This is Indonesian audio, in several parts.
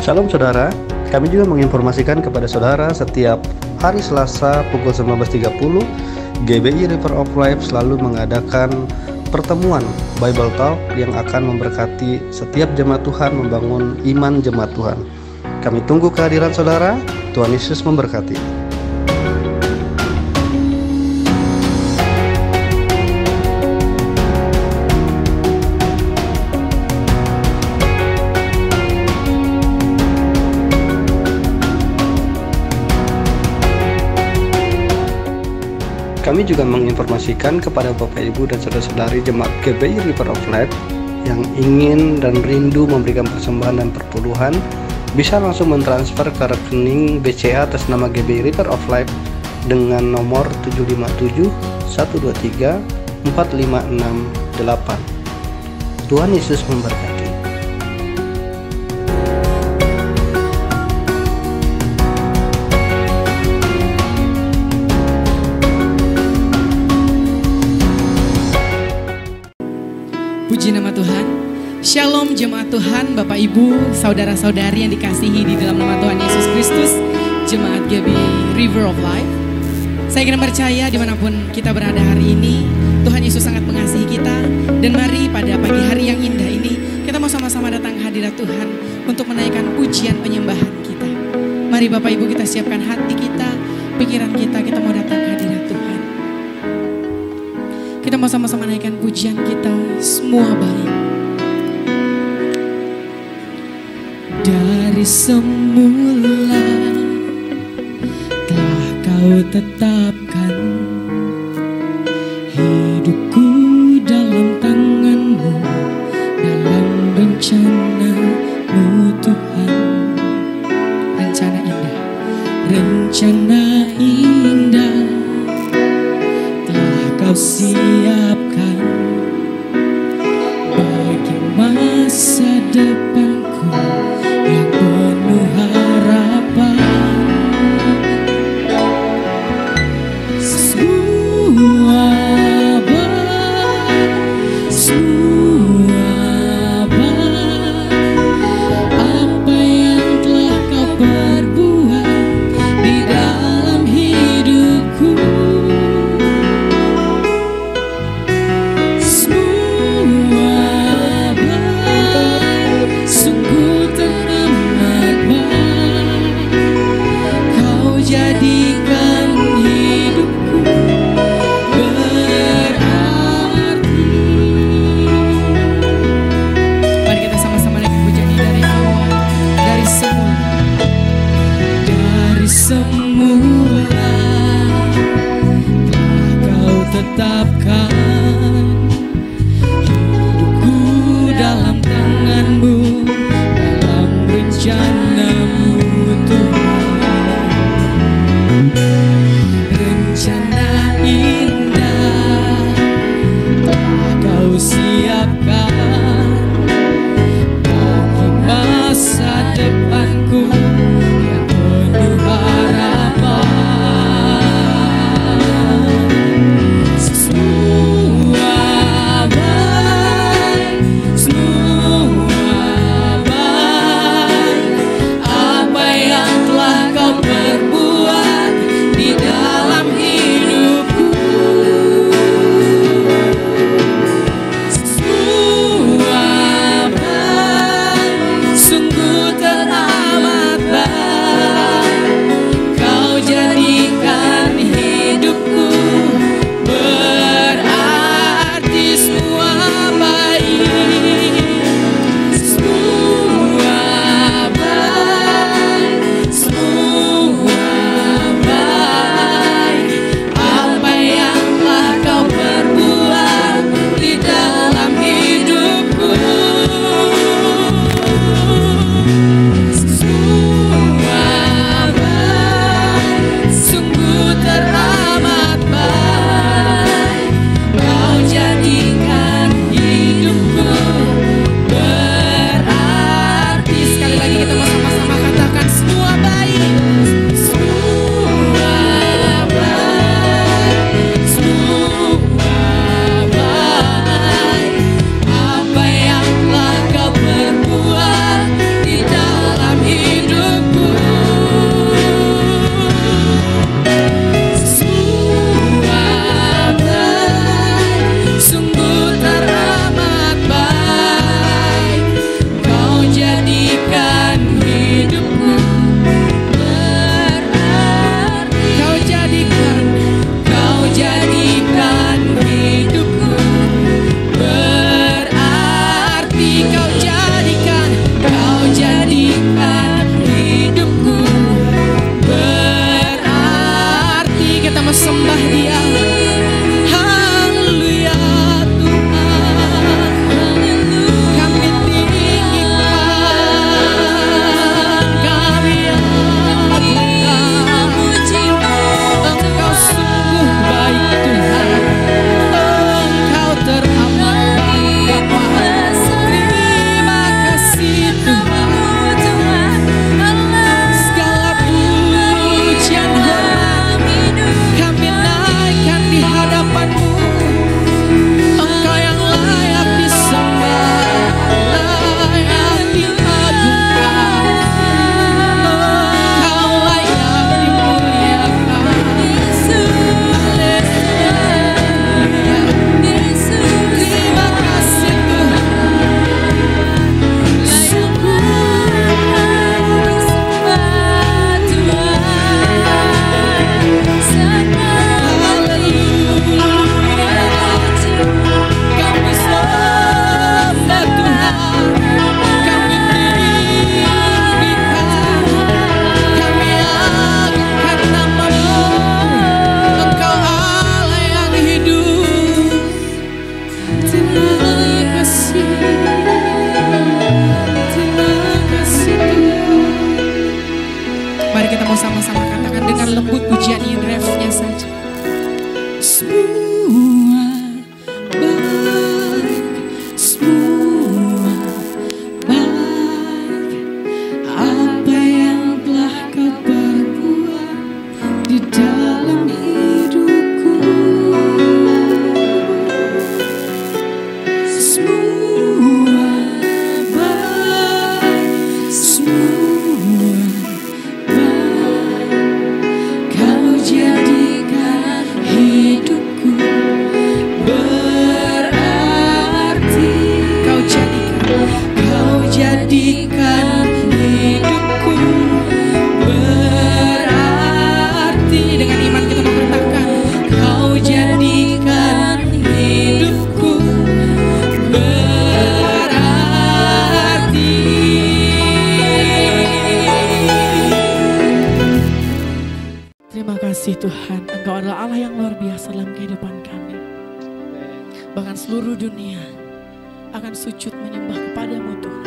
Shalom saudara, kami juga menginformasikan kepada saudara setiap hari Selasa pukul 19.30 GBI River of Life selalu mengadakan pertemuan Bible Talk yang akan memberkati setiap jemaat Tuhan membangun iman jemaat Tuhan. Kami tunggu kehadiran saudara. Tuhan Yesus memberkati. Kami juga menginformasikan kepada Bapak Ibu dan saudara-saudari jemaat GBI River of Life yang ingin dan rindu memberikan persembahan dan perpuluhan, bisa langsung mentransfer ke rekening BCA atas nama GBI River of Life dengan nomor 757 123 4568. Tuhan Yesus memberkati. Puji nama Tuhan. Shalom jemaat Tuhan, Bapak Ibu, saudara-saudari yang dikasihi di dalam nama Tuhan Yesus Kristus, jemaat GBI River of Life. Saya ingin percaya dimanapun kita berada hari ini, Tuhan Yesus sangat mengasihi kita. Dan mari pada pagi hari yang indah ini, kita mau sama-sama datang ke hadirat Tuhan untuk menaikkan pujian penyembahan kita. Mari Bapak Ibu kita siapkan hati kita, pikiran kita mau datang ke hadirat Tuhan. Kita mau sama-sama naikkan pujian kita, semua baik. Dari semula telah Kau tetapkan hidupku dalam tangan-Mu, dalam rencana-Mu Tuhan. Rencana indah, rencana indah telah Kau siapkan bagi masa depanku yang penuh harapan. Semua baik, apa yang telah Kau perbuat di dalam hidupku. Jadikan hidupku berarti. Mari kita sama-sama naikkan pujian ini dari awal, dari semula telah Kau tetapkan hidupku dalam tangan-Mu, dalam rencana-Mu Tuhan. Rencana indah telah Kau siapkan bagi masa depanku yang penuh harapan. Semua lembut pujian ini, refnya saja. Semua baik, apa yang telah kau perbuat di dalam hidupku. Semua baik, semua baik, kau jadikan hidupku berarti. Kau jadikan hidupku berarti. Dengan iman kita mengatakan, kau jadikan hidupku berarti. Terima kasih Tuhan, Engkau adalah Allah yang luar biasa dalam kehidupan kami. Bahkan seluruh dunia akan sujud menyembah kepadamu Tuhan.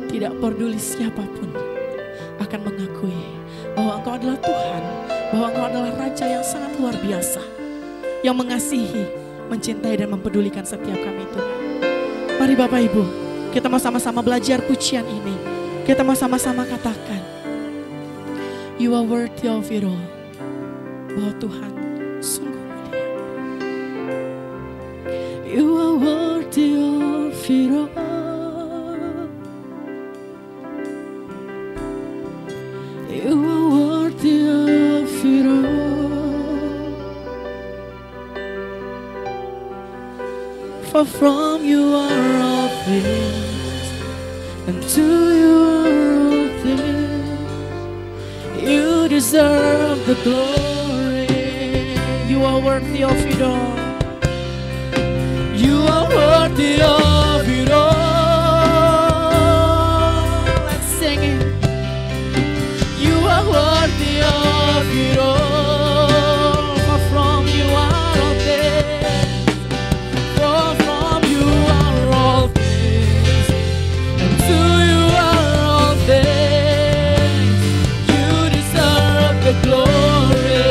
Tidak peduli siapapun akan mengakui bahwa Engkau adalah Tuhan, bahwa Engkau adalah Raja yang sangat luar biasa, yang mengasihi, mencintai dan mempedulikan setiap kami Tuhan. Mari Bapak Ibu, kita mau sama-sama belajar pujian ini. Kita mau sama-sama katakan, You are worthy of it all. Bahwa Tuhan sungguh mulia. You are worthy of it all. You are worthy of it all. For from you are all things, and to you are all things. You deserve the glory. You are worthy of it all. You are worthy of it all. Let's sing it. You are worthy of it all. For from you are all things. For from you are all things, and to you are all things. You deserve the glory.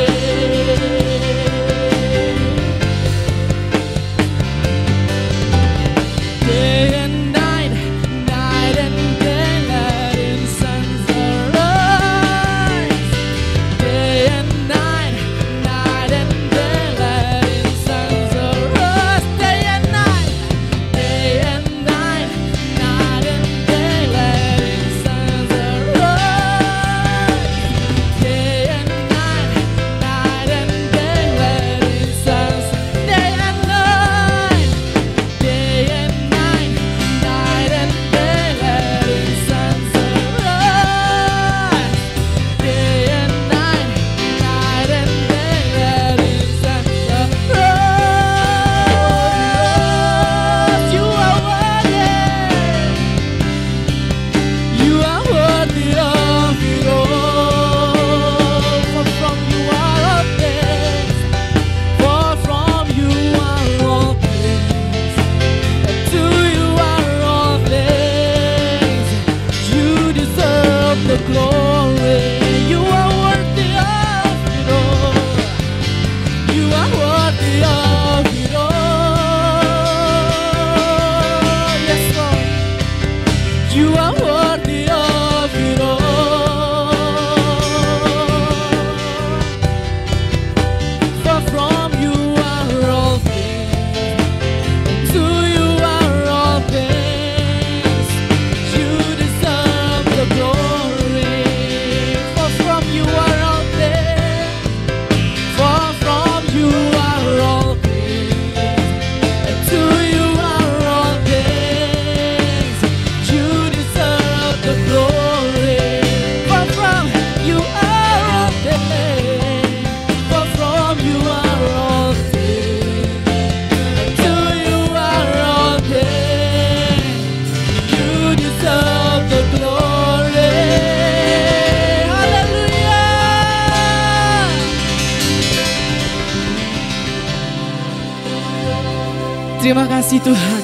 Terima kasih Tuhan,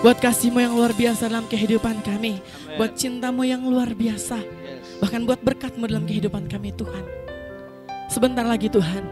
buat kasih-Mu yang luar biasa dalam kehidupan kami, buat cinta-Mu yang luar biasa, Bahkan buat berkat-Mu dalam kehidupan kami Tuhan. Sebentar lagi Tuhan,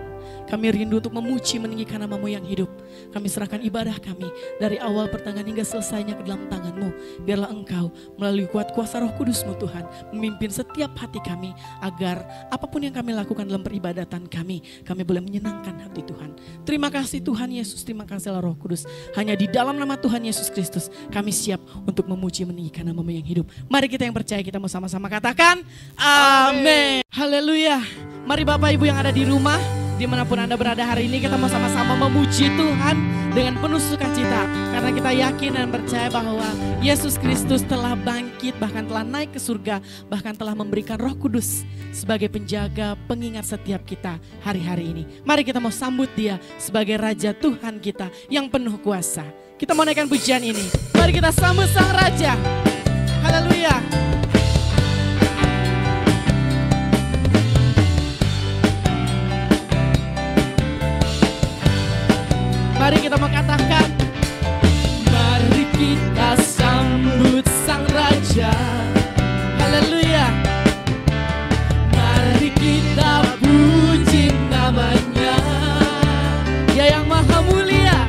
kami rindu untuk memuji meninggikan nama-Mu yang hidup. Kami serahkan ibadah kami dari awal pertengahan hingga selesainya ke dalam tangan-Mu. Biarlah Engkau melalui kuat kuasa Roh Kudus-Mu Tuhan memimpin setiap hati kami agar apapun yang kami lakukan dalam peribadatan kami boleh menyenangkan hati Tuhan. Terima kasih Tuhan Yesus, terima kasihlah Roh Kudus. Hanya di dalam nama Tuhan Yesus Kristus kami siap untuk memuji meninggikan nama-Mu yang hidup. Mari kita yang percaya kita mau sama-sama katakan amin. Haleluya. Mari Bapak Ibu yang ada di rumah, dimanapun Anda berada hari ini, kita mau sama-sama memuji Tuhan dengan penuh sukacita. Karena kita yakin dan percaya bahwa Yesus Kristus telah bangkit, bahkan telah naik ke surga, bahkan telah memberikan Roh Kudus sebagai penjaga, pengingat setiap kita hari-hari ini. Mari kita mau sambut Dia sebagai Raja Tuhan kita yang penuh kuasa. Kita mau naikkan pujian ini. Mari kita sambut Sang Raja. Haleluya. Mari kita mau katakan, mari kita sambut Sang Raja. Haleluya. Mari kita puji nama-Nya. Dia yang maha mulia,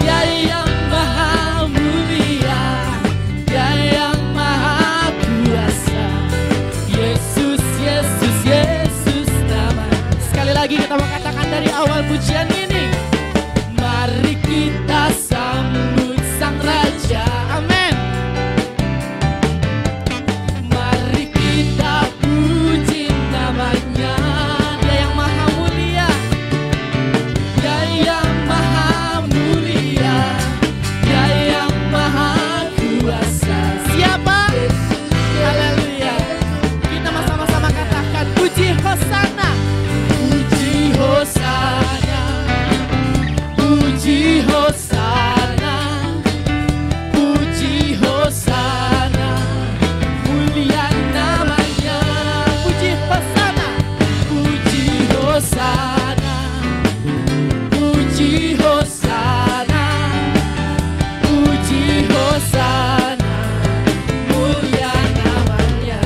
Dia yang maha mulia, Dia yang maha kuasa. Yesus, Yesus, Yesus nama. Sekali lagi kita mau katakan dari awal pujian ini. Mari kita sambut Sang Raja, amin. Mari kita puji nama-Nya. Dia yang maha mulia, Dia yang maha mulia, Dia yang maha kuasa. Siapa? Haleluya. Kita sama-sama katakan puji Hosana. Puji Hosana, puji Hosana, puji Hosana, mulia nama-Nya. Puji Hosana, puji Hosana, puji Hosana, puji Hosana, mulia nama-Nya.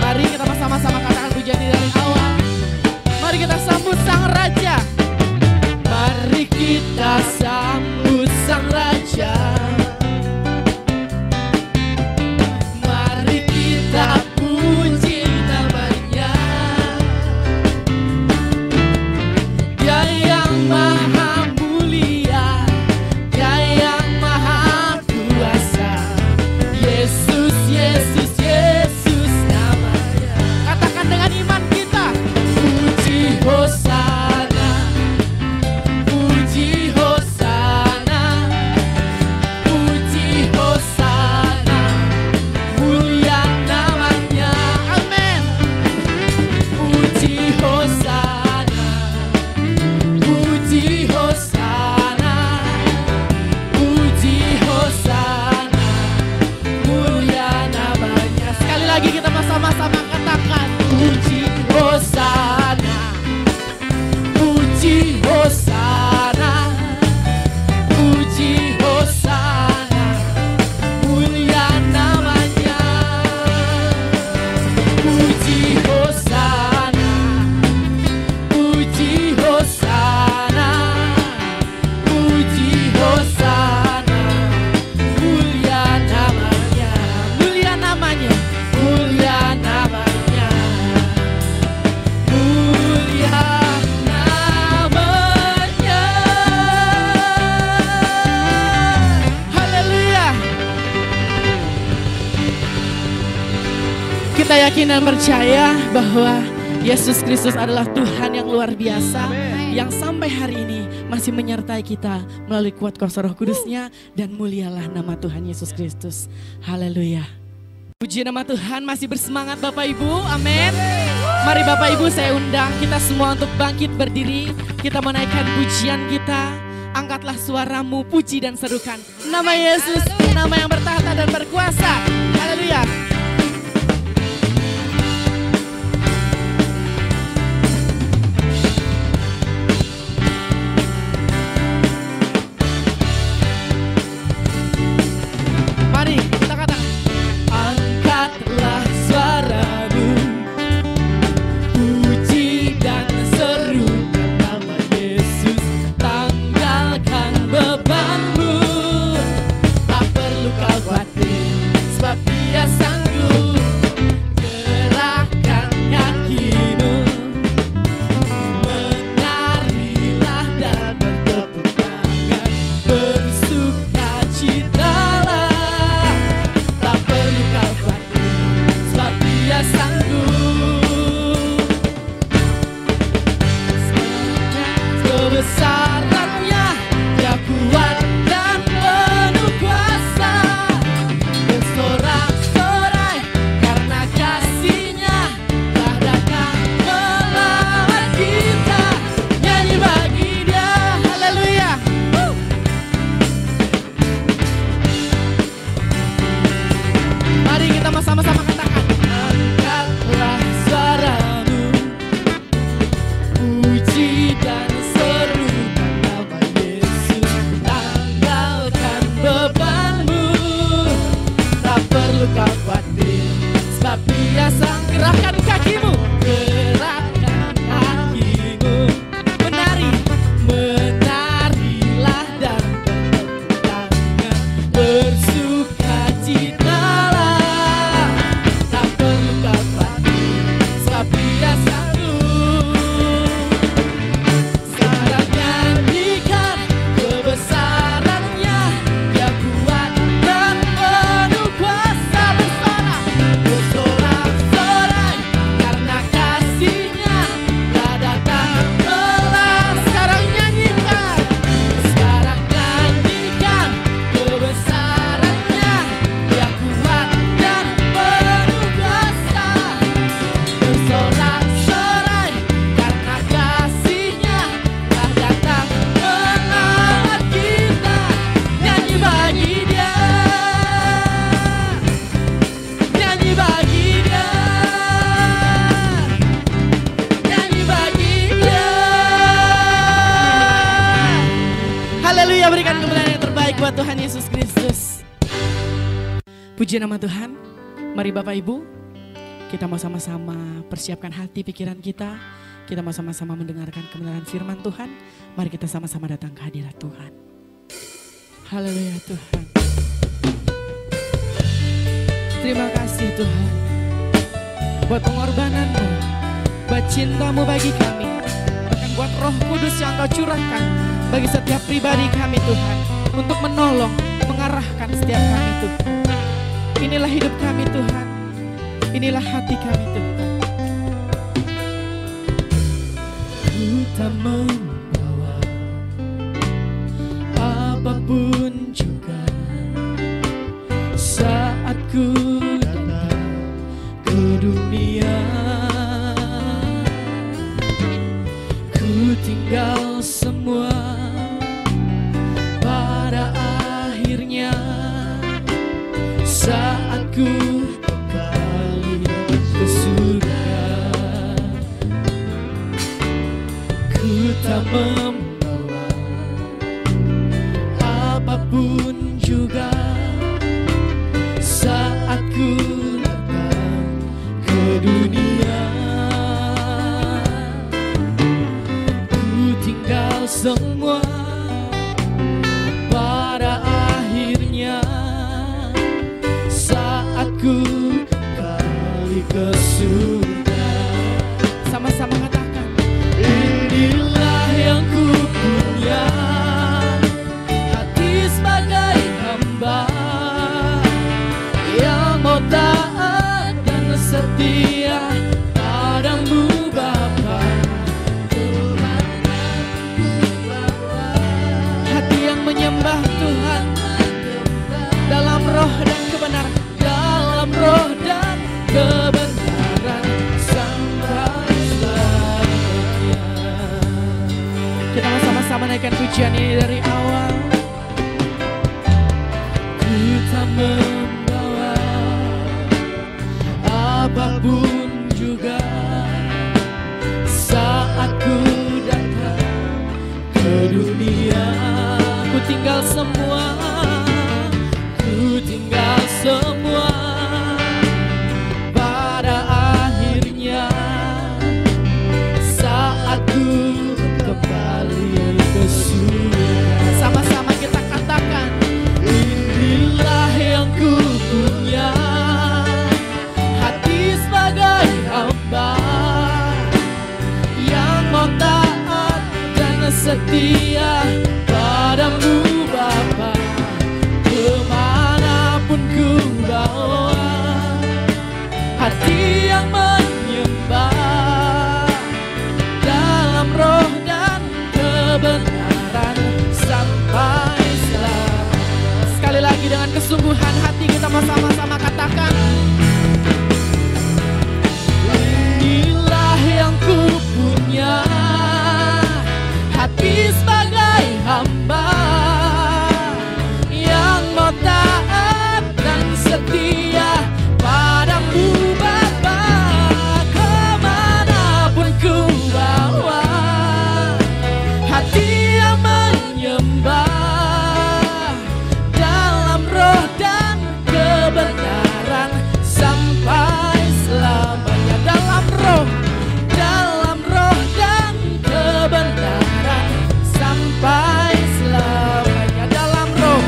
Mari kita sama-sama katakan pujian ini dari awal. Mari kita sambut Sang Raja. Mari kita sambut Sang Raja. Mari kita puji nama-Nya. Dia yang maha mulia, Dia yang maha kuasa. Yesus, Yesus, Yesus nama-Nya. Katakan dengan iman kita, puji Hosana, puji Hosana, puji Hosana, mulia nama-Nya, amin. Puji Hosana, puji Hosana, puji Hosana, mulia nama-Nya. Sekali lagi kita sama-sama katakan puji Hosana, puji Hosana, puji Hosana, mulia nama-Nya. Puji Hosana, puji Hosana, puji Hosana, mulia nama-Nya. Mulia namanya, mulia namanya, mulia namanya. Haleluya. Kita yakin dan percaya bahwa Yesus Kristus adalah Tuhan yang luar biasa, yang sampai hari ini masih menyertai kita melalui kuat kuasa Roh Kudus-Nya, dan mulialah nama Tuhan Yesus Kristus. Haleluya. Puji nama Tuhan, masih bersemangat Bapak Ibu, amin. Mari Bapak Ibu saya undang kita semua untuk bangkit berdiri. Kita menaikkan pujian kita. Angkatlah suaramu, puji dan serukan nama Yesus, nama yang bertahta dan berkuasa. Haleluya. Mari kita katakan, angkatlah suaramu, buat Tuhan Yesus Kristus. Puji nama Tuhan. Mari Bapak Ibu, kita mau sama-sama persiapkan hati pikiran kita. Kita mau sama-sama mendengarkan kebenaran firman Tuhan. Mari kita sama-sama datang ke hadirat Tuhan. Haleluya Tuhan. Terima kasih Tuhan buat pengorbanan-Mu, buat cinta-Mu bagi kami, bahkan buat Roh Kudus yang Kau curahkan bagi setiap pribadi kami Tuhan, untuk menolong, mengarahkan setiap kami Tuhan. Inilah hidup kami Tuhan, inilah hati kami Tuhan. Ku tak membawa apapun juga saat ku datang ke dunia. Ku tinggal semua pada akhirnya saat ku kembali ke surga. Ku tak membawa apapun juga saat ku datang ke dunia. Ku tinggal semua pada akhirnya saat ku kembali ke surga. Sama-sama katakan, inilah yang ku punya, hati sebagai hamba yang mau taat dan setia padamu Bapa. Hati yang menyembah Tuhan dalam roh dan kebenaran, dalam roh dan kebenaran sampai selamanya. Kita sama-sama naikkan pujian ini dari awal. Ku tak membawa apapun juga saat ku datang ke dunia. Ku tinggal semua, ku tinggal semua pada akhirnya saat ku kembali ke surga. Sama-sama kita katakan, inilah yang ku punya, hati sebagai hamba yang mau taat dan setia padamu Bapa. Kemanapun ku bawa, hati yang menyembah dalam roh dan kebenaran sampai selamanya. Sekali lagi dengan kesungguhan hati kita mau sama-sama katakan, inilah yang ku punya, hati sebagai hamba yang mau taat dan setia padamu Bapa. Kemanapun ku bawa, hati yang menyembah dalam roh dan kebenaran sampai selamanya. Dalam roh dan kebenaran sampai selamanya. Dalam roh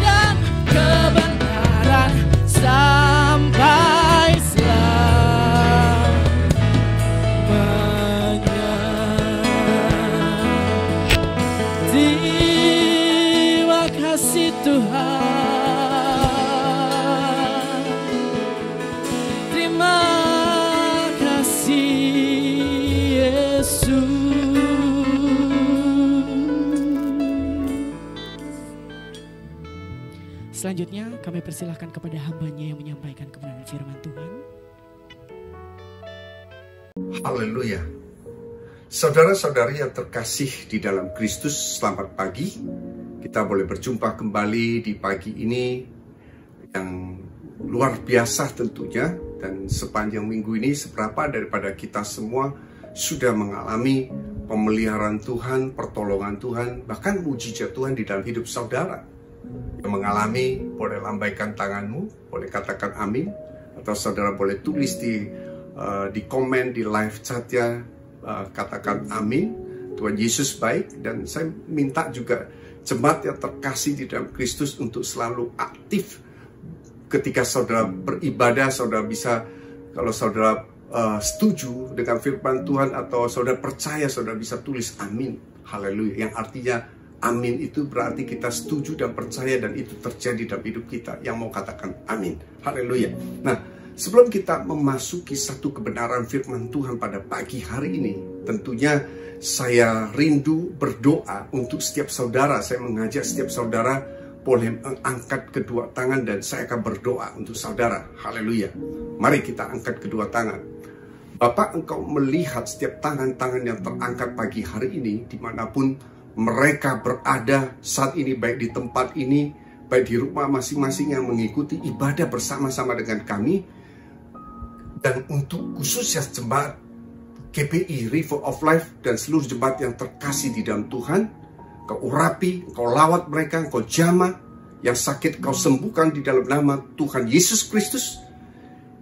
dan kebenaran sampai selamanya. Terima kasih Tuhan, terima kasih Yesus. Selanjutnya kami persilahkan kepada hambanya yang menyampaikan kebenaran firman Tuhan. Haleluya. Saudara-saudari yang terkasih di dalam Kristus, selamat pagi. Kita boleh berjumpa kembali di pagi ini yang luar biasa tentunya. Dan sepanjang minggu ini seberapa daripada kita semua sudah mengalami pemeliharaan Tuhan, pertolongan Tuhan, bahkan mujizat Tuhan di dalam hidup saudara. Yang mengalami, boleh lambaikan tanganmu, boleh katakan amin, atau saudara boleh tulis di komen di live chatnya, katakan amin. Tuhan Yesus baik, dan saya minta juga jemaat yang terkasih di dalam Kristus untuk selalu aktif ketika saudara beribadah. Saudara bisa, kalau saudara setuju dengan firman Tuhan atau saudara percaya, saudara bisa tulis amin, haleluya, yang artinya amin itu berarti kita setuju dan percaya dan itu terjadi dalam hidup kita. Yang mau katakan amin, haleluya. Nah, sebelum kita memasuki satu kebenaran firman Tuhan pada pagi hari ini, tentunya saya rindu berdoa untuk setiap saudara. Saya mengajak setiap saudara boleh mengangkat kedua tangan dan saya akan berdoa untuk saudara. Haleluya. Mari kita angkat kedua tangan. Bapak, Engkau melihat setiap tangan-tangan yang terangkat pagi hari ini, dimanapun mereka berada saat ini, baik di tempat ini, baik di rumah masing-masing yang mengikuti ibadah bersama-sama dengan kami. Dan untuk khususnya jemaat GBI River of Life dan seluruh jemaat yang terkasih di dalam Tuhan, Kau urapi, Kau lawat mereka, Kau jamah, yang sakit Kau sembuhkan di dalam nama Tuhan Yesus Kristus,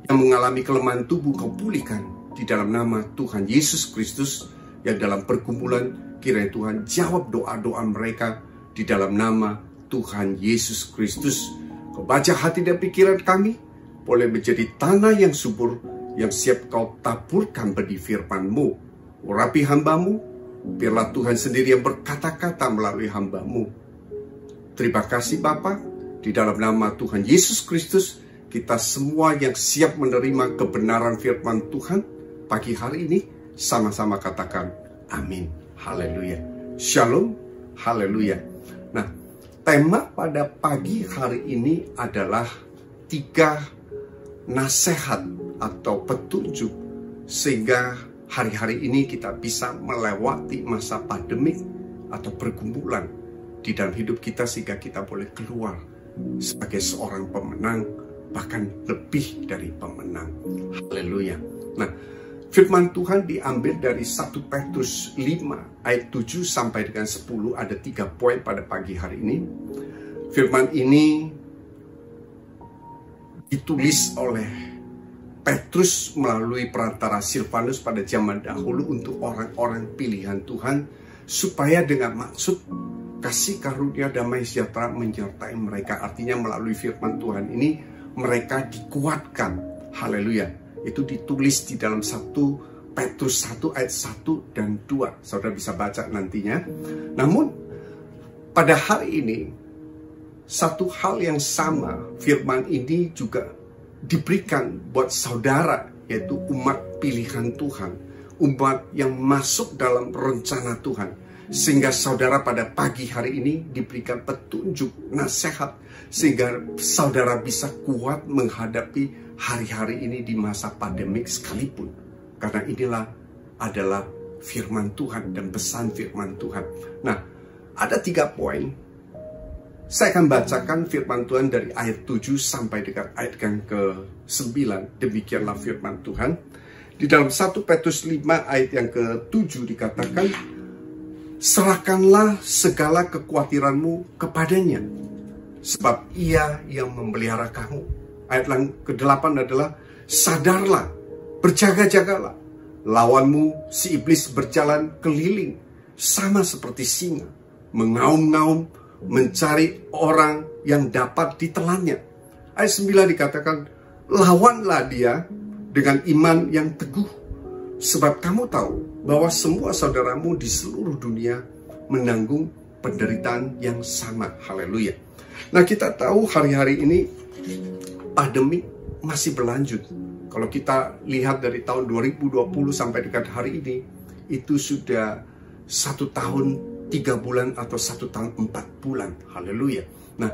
yang mengalami kelemahan tubuh Kau pulihkan di dalam nama Tuhan Yesus Kristus, yang dalam pergumulan kiranya Tuhan jawab doa-doa mereka di dalam nama Tuhan Yesus Kristus. Kau baca hati dan pikiran kami, boleh menjadi tanah yang subur, yang siap Kau taburkan benih firman-Mu. Urapi hamba-Mu, biarlah Tuhan sendiri yang berkata-kata melalui hamba-Mu. Terima kasih Bapa, di dalam nama Tuhan Yesus Kristus, kita semua yang siap menerima kebenaran firman Tuhan pagi hari ini, sama-sama katakan amin, haleluya, shalom, haleluya. Nah, tema pada pagi hari ini adalah 3 nasihat atau petunjuk sehingga hari-hari ini kita bisa melewati masa pandemik atau pergumulan di dalam hidup kita, sehingga kita boleh keluar sebagai seorang pemenang, bahkan lebih dari pemenang. Haleluya. Nah, firman Tuhan diambil dari 1 Petrus 5 ayat 7 sampai dengan 10. Ada 3 poin pada pagi hari ini. Firman ini ditulis oleh Petrus melalui perantara Silvanus pada zaman dahulu untuk orang-orang pilihan Tuhan, supaya dengan maksud kasih karunia damai sejahtera menyertai mereka. Artinya melalui firman Tuhan ini mereka dikuatkan. Haleluya. Itu ditulis di dalam 1 Petrus 1 ayat 1 dan 2. Saudara bisa baca nantinya. Namun pada hari ini satu hal yang sama, firman ini juga diberikan buat saudara, yaitu umat pilihan Tuhan, umat yang masuk dalam rencana Tuhan, sehingga saudara pada pagi hari ini diberikan petunjuk, nasihat, sehingga saudara bisa kuat menghadapi hari-hari ini di masa pandemik sekalipun. Karena inilah adalah firman Tuhan dan pesan firman Tuhan. Nah, ada 3 poin. Saya akan bacakan firman Tuhan dari ayat 7 sampai dengan ayat yang ke-9. Demikianlah firman Tuhan. Di dalam 1 Petrus 5 ayat yang ke-7 dikatakan, serahkanlah segala kekhawatiranmu kepadanya, sebab Ia yang memelihara kamu. Ayat yang ke-8 adalah, sadarlah, berjaga-jagalah, lawanmu si iblis berjalan keliling sama seperti singa, mengaum-ngaum mencari orang yang dapat ditelannya. Ayat 9 dikatakan, lawanlah dia dengan iman yang teguh, sebab kamu tahu bahwa semua saudaramu di seluruh dunia menanggung penderitaan yang sama. Haleluya. Nah, kita tahu hari-hari ini pandemi masih berlanjut. Kalau kita lihat dari tahun 2020 sampai dengan hari ini, itu sudah 1 tahun 3 bulan atau 1 tahun 4 bulan. Haleluya. Nah,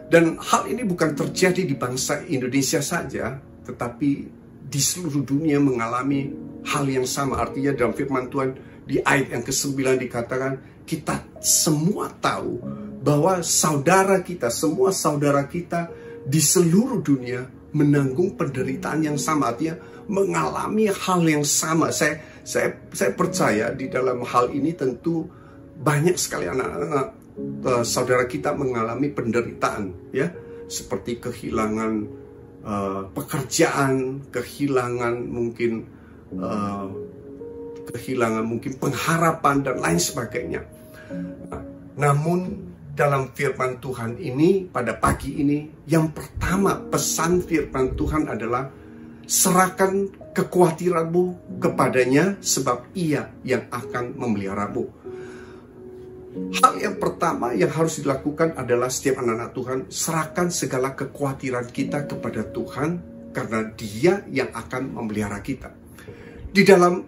dan hal ini bukan terjadi di bangsa Indonesia saja, tetapi di seluruh dunia mengalami hal yang sama. Artinya dalam firman Tuhan di ayat yang ke-9 dikatakan, kita semua tahu bahwa saudara kita, semua saudara kita di seluruh dunia menanggung penderitaan yang sama, artinya mengalami hal yang sama. Saya Saya percaya di dalam hal ini tentu banyak sekali anak-anak saudara kita mengalami penderitaan, ya, seperti kehilangan pekerjaan, kehilangan mungkin pengharapan dan lain sebagainya. Namun dalam firman Tuhan ini pada pagi ini, yang pertama pesan firman Tuhan adalah serahkan kekhawatiranmu kepadanya sebab Ia yang akan memeliharamu. Hal yang pertama yang harus dilakukan adalah setiap anak-anak Tuhan, serahkan segala kekhawatiran kita kepada Tuhan karena Dia yang akan memelihara kita. Di dalam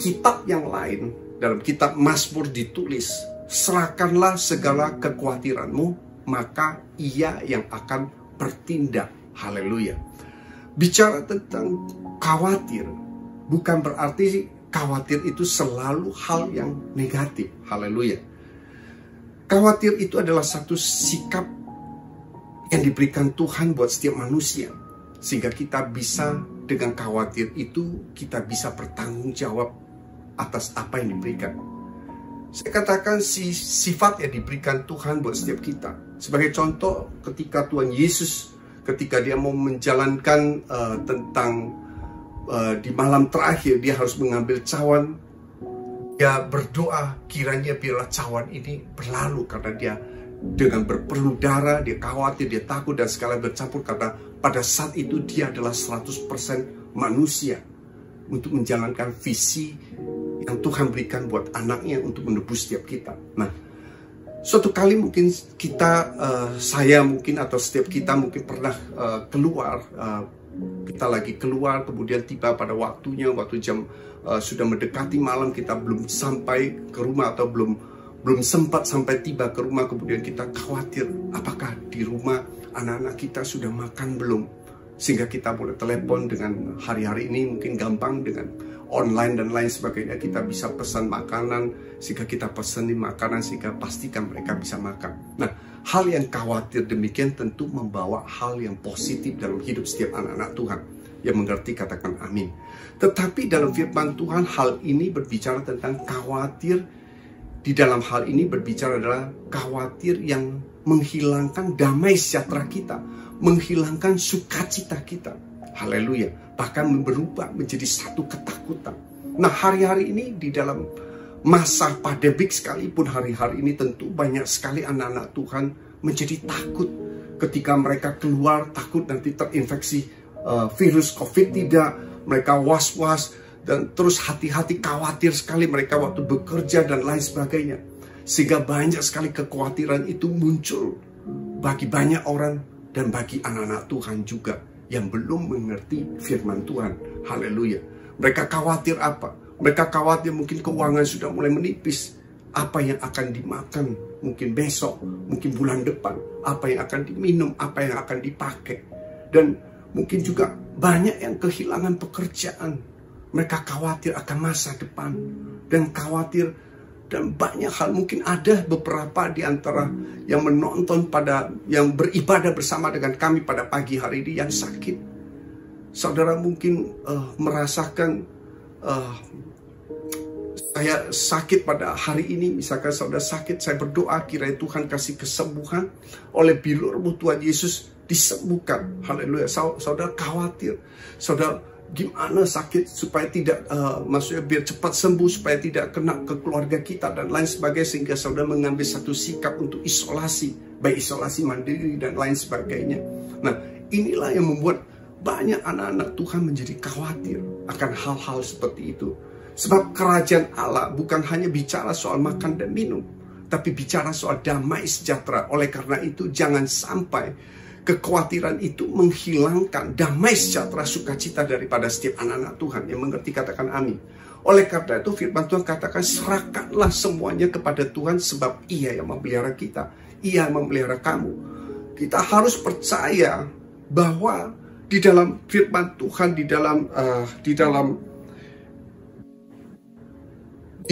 kitab yang lain, dalam kitab Mazmur ditulis, serahkanlah segala kekhawatiranmu, maka Ia yang akan bertindak. Haleluya. Bicara tentang khawatir, bukan berarti khawatir itu selalu hal yang negatif. Haleluya. Khawatir itu adalah satu sikap yang diberikan Tuhan buat setiap manusia. Sehingga kita bisa dengan khawatir itu, kita bisa bertanggung jawab atas apa yang diberikan. Saya katakan sifat yang diberikan Tuhan buat setiap kita. Sebagai contoh, ketika Tuhan Yesus, ketika Dia mau menjalankan di malam terakhir, Dia harus mengambil cawan. Dia berdoa, kiranya biarlah cawan ini berlalu, karena Dia dengan berpenuh darah, Dia khawatir, Dia takut, dan segala bercampur, karena pada saat itu Dia adalah 100% manusia untuk menjalankan visi yang Tuhan berikan buat anaknya untuk menebus setiap kita. Nah, suatu kali mungkin kita, saya mungkin atau setiap kita mungkin pernah keluar, kita lagi keluar, kemudian tiba pada waktunya, waktu jam sudah mendekati malam, kita belum sampai ke rumah atau belum sempat sampai tiba ke rumah, kemudian kita khawatir apakah di rumah anak-anak kita sudah makan belum, sehingga kita boleh telepon. Dengan hari-hari ini mungkin gampang dengan online dan lain sebagainya, kita bisa pesan makanan, sehingga kita pesenin makanan sehingga pastikan mereka bisa makan. Nah, hal yang khawatir demikian tentu membawa hal yang positif dalam hidup setiap anak-anak Tuhan. Yang mengerti katakan amin. Tetapi dalam firman Tuhan, hal ini berbicara tentang khawatir. Di dalam hal ini berbicara adalah khawatir yang menghilangkan damai sejahtera kita, menghilangkan sukacita kita. Haleluya. Bahkan berubah menjadi satu ketakutan. Nah, hari-hari ini di dalam masa pandemik sekalipun, hari-hari ini tentu banyak sekali anak-anak Tuhan menjadi takut ketika mereka keluar, takut nanti terinfeksi virus COVID. Tidak, mereka was-was dan terus hati-hati, khawatir sekali mereka waktu bekerja dan lain sebagainya. Sehingga banyak sekali kekhawatiran itu muncul bagi banyak orang dan bagi anak-anak Tuhan juga yang belum mengerti firman Tuhan. Haleluya. Mereka khawatir apa? Mereka khawatir mungkin keuangan sudah mulai menipis. Apa yang akan dimakan mungkin besok, mungkin bulan depan. Apa yang akan diminum, apa yang akan dipakai. Dan mungkin juga banyak yang kehilangan pekerjaan. Mereka khawatir akan masa depan. Dan khawatir dan banyak hal. Mungkin ada beberapa di antara yang menonton yang beribadah bersama dengan kami pada pagi hari ini yang sakit. Saudara mungkin merasakan saya sakit pada hari ini. Misalkan saudara sakit, saya berdoa kiranya Tuhan kasih kesembuhan. Oleh bilur-Mu Tuhan Yesus disembuhkan. Haleluya. Saudara khawatir. Saudara gimana sakit supaya tidak, maksudnya biar cepat sembuh, supaya tidak kena ke keluarga kita dan lain sebagainya. Sehingga saudara mengambil satu sikap untuk isolasi, baik isolasi mandiri dan lain sebagainya. Nah, inilah yang membuat banyak anak-anak Tuhan menjadi khawatir akan hal-hal seperti itu. Sebab kerajaan Allah bukan hanya bicara soal makan dan minum, tapi bicara soal damai sejahtera. Oleh karena itu jangan sampai kekhawatiran itu menghilangkan damai sejahtera sukacita daripada setiap anak-anak Tuhan. Yang mengerti katakan amin. Oleh karena itu firman Tuhan katakan, serahkanlah semuanya kepada Tuhan sebab Ia yang memelihara kita. Ia yang memelihara kamu. Kita harus percaya bahwa di dalam firman Tuhan, di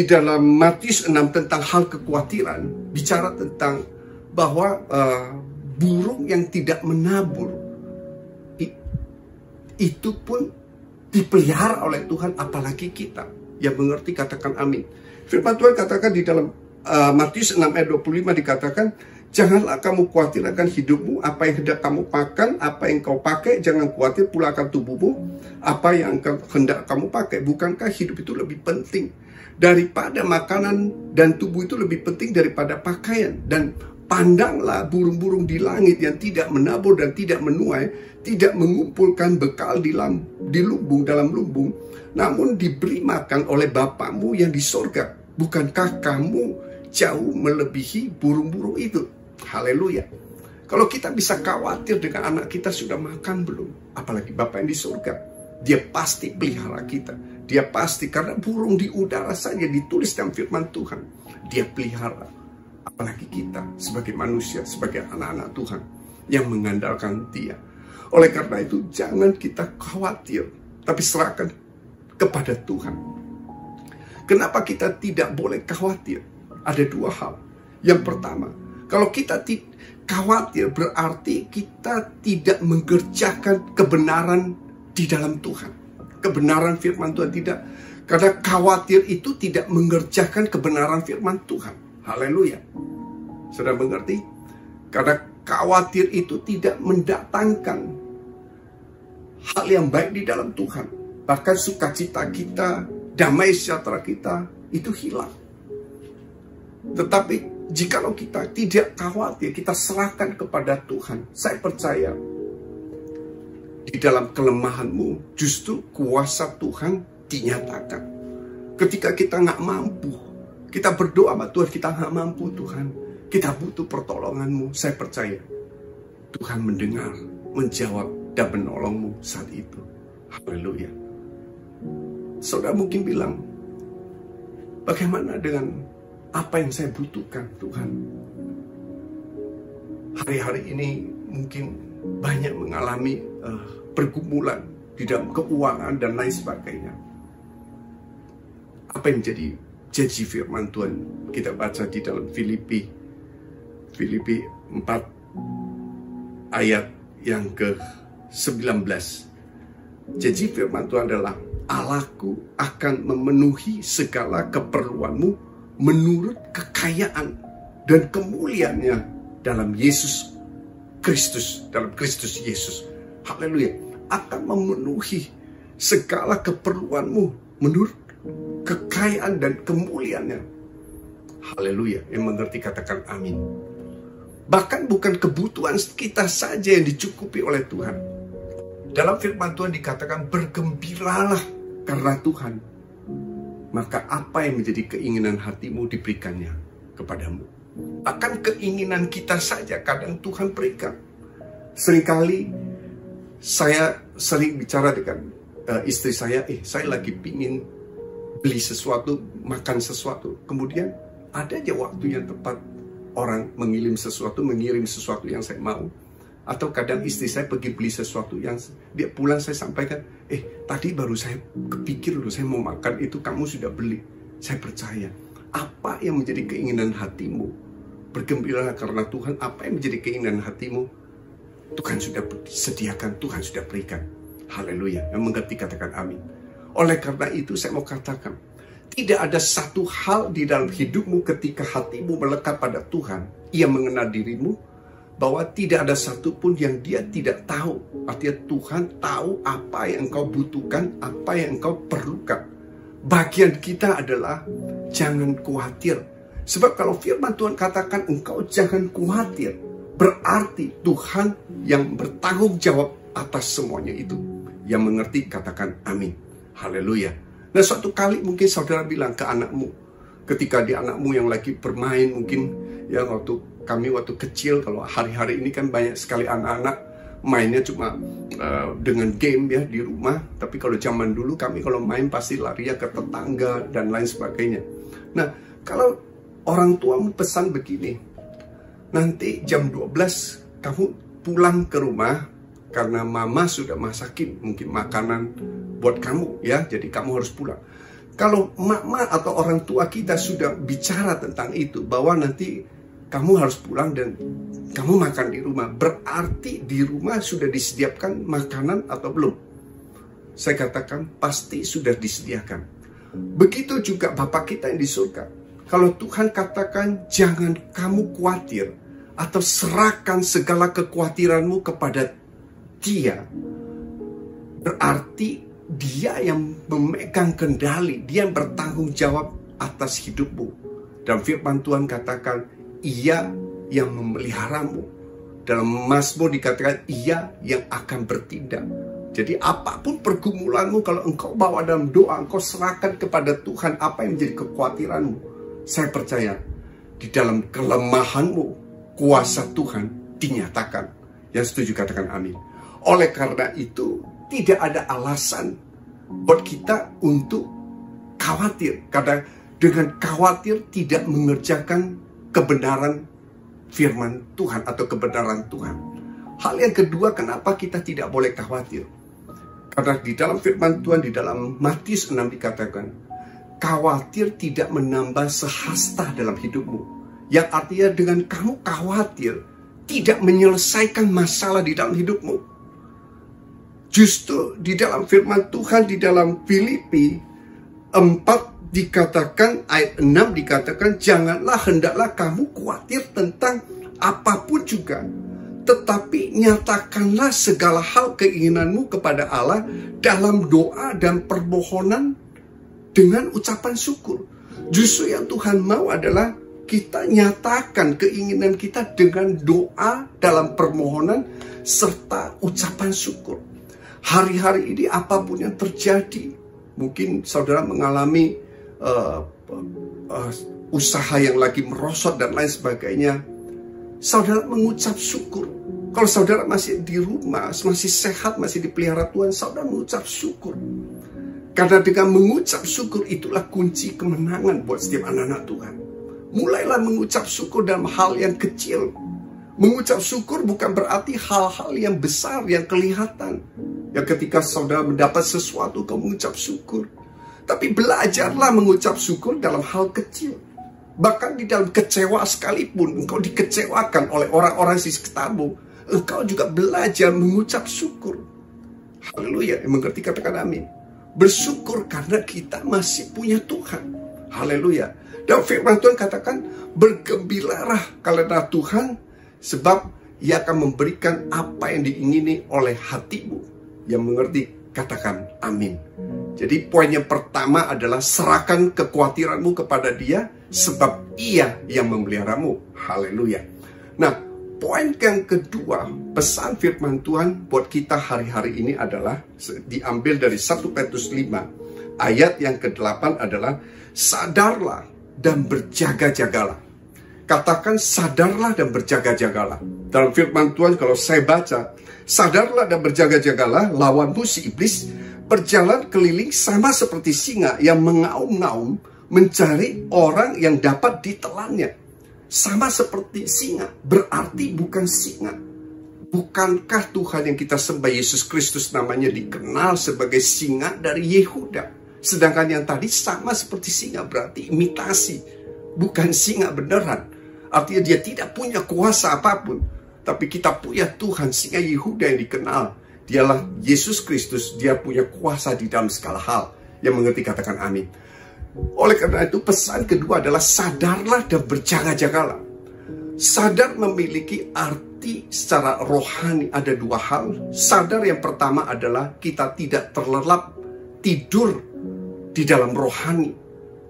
dalam Matius 6 tentang hal kekhawatiran, bicara tentang bahwa burung yang tidak menabur itu pun dipelihara oleh Tuhan, apalagi kita. Yang mengerti katakan amin. Firman Tuhan katakan di dalam Matius 6 ayat 25 dikatakan, janganlah kamu khawatir akan hidupmu, apa yang hendak kamu makan, apa yang kau pakai, jangan khawatir pula akan tubuhmu, apa yang hendak kamu pakai. Bukankah hidup itu lebih penting daripada makanan, dan tubuh itu lebih penting daripada pakaian? Dan pandanglah burung-burung di langit yang tidak menabur dan tidak menuai, tidak mengumpulkan bekal di lumbung, dalam lumbung, namun diberi makan oleh Bapamu yang di sorga. Bukankah kamu jauh melebihi burung-burung itu? Haleluya. Kalau kita bisa khawatir dengan anak kita sudah makan belum, apalagi Bapa yang di surga, dia pasti pelihara kita. Dia pasti, karena burung di udara saja ditulis dalam firman Tuhan, dia pelihara. Apalagi kita sebagai manusia, sebagai anak-anak Tuhan yang mengandalkan dia. Oleh karena itu jangan kita khawatir, tapi serahkan kepada Tuhan. Kenapa kita tidak boleh khawatir? Ada dua hal. Yang pertama, kalau kita khawatir berarti kita tidak mengerjakan kebenaran di dalam Tuhan. Kebenaran firman Tuhan tidak. Karena khawatir itu tidak mengerjakan kebenaran firman Tuhan. Haleluya. Sudah mengerti? Karena khawatir itu tidak mendatangkan hal yang baik di dalam Tuhan. Bahkan sukacita kita, damai sejahtera kita itu hilang. Tetapi jikalau kita tidak khawatir, kita serahkan kepada Tuhan, saya percaya di dalam kelemahanmu justru kuasa Tuhan dinyatakan. Ketika kita nggak mampu, kita berdoa sama Tuhan, kita nggak mampu Tuhan, kita butuh pertolonganmu, saya percaya Tuhan mendengar, menjawab, dan menolongmu saat itu. Haleluya. Saudara mungkin bilang, bagaimana dengan apa yang saya butuhkan Tuhan? Hari-hari ini mungkin banyak mengalami pergumulan di dalam keuangan dan lain sebagainya. Apa yang menjadi janji firman Tuhan? Kita baca di dalam Filipi 4 ayat yang ke-19. Janji firman Tuhan adalah, Allahku akan memenuhi segala keperluanmu menurut kekayaan dan kemuliaannya dalam Yesus Kristus, dalam Kristus Yesus. Haleluya. Akan memenuhi segala keperluanmu menurut kekayaan dan kemuliaannya. Haleluya. Yang mengerti katakan amin. Bahkan bukan kebutuhan kita saja yang dicukupi oleh Tuhan. Dalam firman Tuhan dikatakan, bergembiralah karena Tuhan, maka apa yang menjadi keinginan hatimu diberikannya kepadamu. Bahkan keinginan kita saja kadang Tuhan berikan. Seringkali saya sering bicara dengan istri saya, saya lagi pingin beli sesuatu, makan sesuatu. Kemudian ada aja waktu yang tepat orang mengirim sesuatu yang saya mau. Atau kadang istri saya pergi beli sesuatu yang dia pulang, saya sampaikan, tadi baru saya kepikir loh, saya mau makan itu, kamu sudah beli. Saya percaya apa yang menjadi keinginan hatimu, bergembiralah karena Tuhan. Apa yang menjadi keinginan hatimu, Tuhan sudah sediakan, Tuhan sudah berikan. Haleluya. Yang mengerti katakan amin. Oleh karena itu saya mau katakan, tidak ada satu hal di dalam hidupmu ketika hatimu melekat pada Tuhan, Ia mengenal dirimu, bahwa tidak ada satupun yang Dia tidak tahu. Artinya Tuhan tahu apa yang engkau butuhkan, apa yang engkau perlukan. Bagian kita adalah jangan khawatir. Sebab kalau firman Tuhan katakan engkau jangan khawatir, berarti Tuhan yang bertanggung jawab atas semuanya itu. Yang mengerti katakan amin. Haleluya. Nah, suatu kali mungkin saudara bilang ke anakmu, ketika di anakmu yang lagi bermain, mungkin ya waktu kecil, kalau hari-hari ini kan banyak sekali anak-anak mainnya cuma dengan game ya di rumah. Tapi kalau zaman dulu kami kalau main pasti lari ke tetangga dan lain sebagainya. Nah, kalau orang tuamu pesan begini, nanti jam 12 kamu pulang ke rumah karena mama sudah masakin mungkin makanan buat kamu ya, jadi kamu harus pulang. Kalau mama atau orang tua kita sudah bicara tentang itu, bahwa nanti kamu harus pulang dan kamu makan di rumah, berarti di rumah sudah disediakan makanan atau belum? Saya katakan pasti sudah disediakan. Begitu juga Bapa kita yang di surga. Kalau Tuhan katakan jangan kamu khawatir atau serahkan segala kekhawatiranmu kepada Dia, berarti Dia yang memegang kendali, Dia yang bertanggung jawab atas hidupmu. Dan firman Tuhan katakan, Ia yang memeliharamu. Dalam Mazmur dikatakan, Ia yang akan bertindak. Jadi apapun pergumulanmu, kalau engkau bawa dalam doa, engkau serahkan kepada Tuhan apa yang menjadi kekhawatiranmu. Saya percaya, di dalam kelemahanmu, kuasa Tuhan dinyatakan. Yang setuju katakan amin. Oleh karena itu, tidak ada alasan buat kita untuk khawatir. Karena dengan khawatir tidak mengerjakan kebenaran firman Tuhan atau kebenaran Tuhan. Hal yang kedua, kenapa kita tidak boleh khawatir? Karena di dalam firman Tuhan, di dalam Matius 6 dikatakan, khawatir tidak menambah sehasta dalam hidupmu. Yang artinya dengan kamu khawatir, tidak menyelesaikan masalah di dalam hidupmu. Justru di dalam firman Tuhan, di dalam Filipi 4 dikatakan, ayat 6 dikatakan, janganlah hendaklah kamu khawatir tentang apapun juga, tetapi nyatakanlah segala hal keinginanmu kepada Allah dalam doa dan permohonan dengan ucapan syukur. Justru yang Tuhan mau adalah kita nyatakan keinginan kita dengan doa dalam permohonan serta ucapan syukur. Hari-hari ini apapun yang terjadi, mungkin saudara mengalami usaha yang lagi merosot dan lain sebagainya, saudara mengucap syukur. Kalau saudara masih di rumah, masih sehat, masih dipelihara Tuhan, saudara mengucap syukur. Karena dengan mengucap syukur itulah kunci kemenangan buat setiap anak-anak Tuhan. Mulailah mengucap syukur dalam hal yang kecil. Mengucap syukur bukan berarti hal-hal yang besar, yang kelihatan. Yang ketika saudara mendapat sesuatu, kau mengucap syukur. Tapi belajarlah mengucap syukur dalam hal kecil. Bahkan di dalam kecewa sekalipun, engkau dikecewakan oleh orang-orang di sekitarmu, engkau juga belajar mengucap syukur. Haleluya, yang mengerti katakan amin. Bersyukur karena kita masih punya Tuhan. Haleluya. Dan firman Tuhan katakan, bergembiralah karena Tuhan, sebab Ia akan memberikan apa yang diingini oleh hatimu. Yang mengerti katakan amin. Jadi poin yang pertama adalah serahkan kekhawatiranmu kepada Dia, sebab Ia yang memeliharamu. Haleluya. Nah, poin yang kedua, pesan firman Tuhan buat kita hari-hari ini adalah diambil dari 1 Petrus 5. Ayat yang ke-8 adalah, sadarlah dan berjaga-jagalah. Katakan sadarlah dan berjaga-jagalah. Dalam firman Tuhan kalau saya baca, sadarlah dan berjaga-jagalah, lawanmu si iblis berjalan keliling sama seperti singa yang mengaum-ngaum mencari orang yang dapat ditelannya. Sama seperti singa, berarti bukan singa. Bukankah Tuhan yang kita sembah, Yesus Kristus namanya, dikenal sebagai singa dari Yehuda? Sedangkan yang tadi sama seperti singa, berarti imitasi. Bukan singa beneran. Artinya dia tidak punya kuasa apapun. Tapi kita punya Tuhan, singa Yehuda yang dikenal. Dialah Yesus Kristus, dia punya kuasa di dalam segala hal. Yang mengerti katakan amin. Oleh karena itu pesan kedua adalah sadarlah dan berjaga-jagalah. Sadar memiliki arti secara rohani, ada dua hal. Sadar yang pertama adalah kita tidak terlelap tidur di dalam rohani.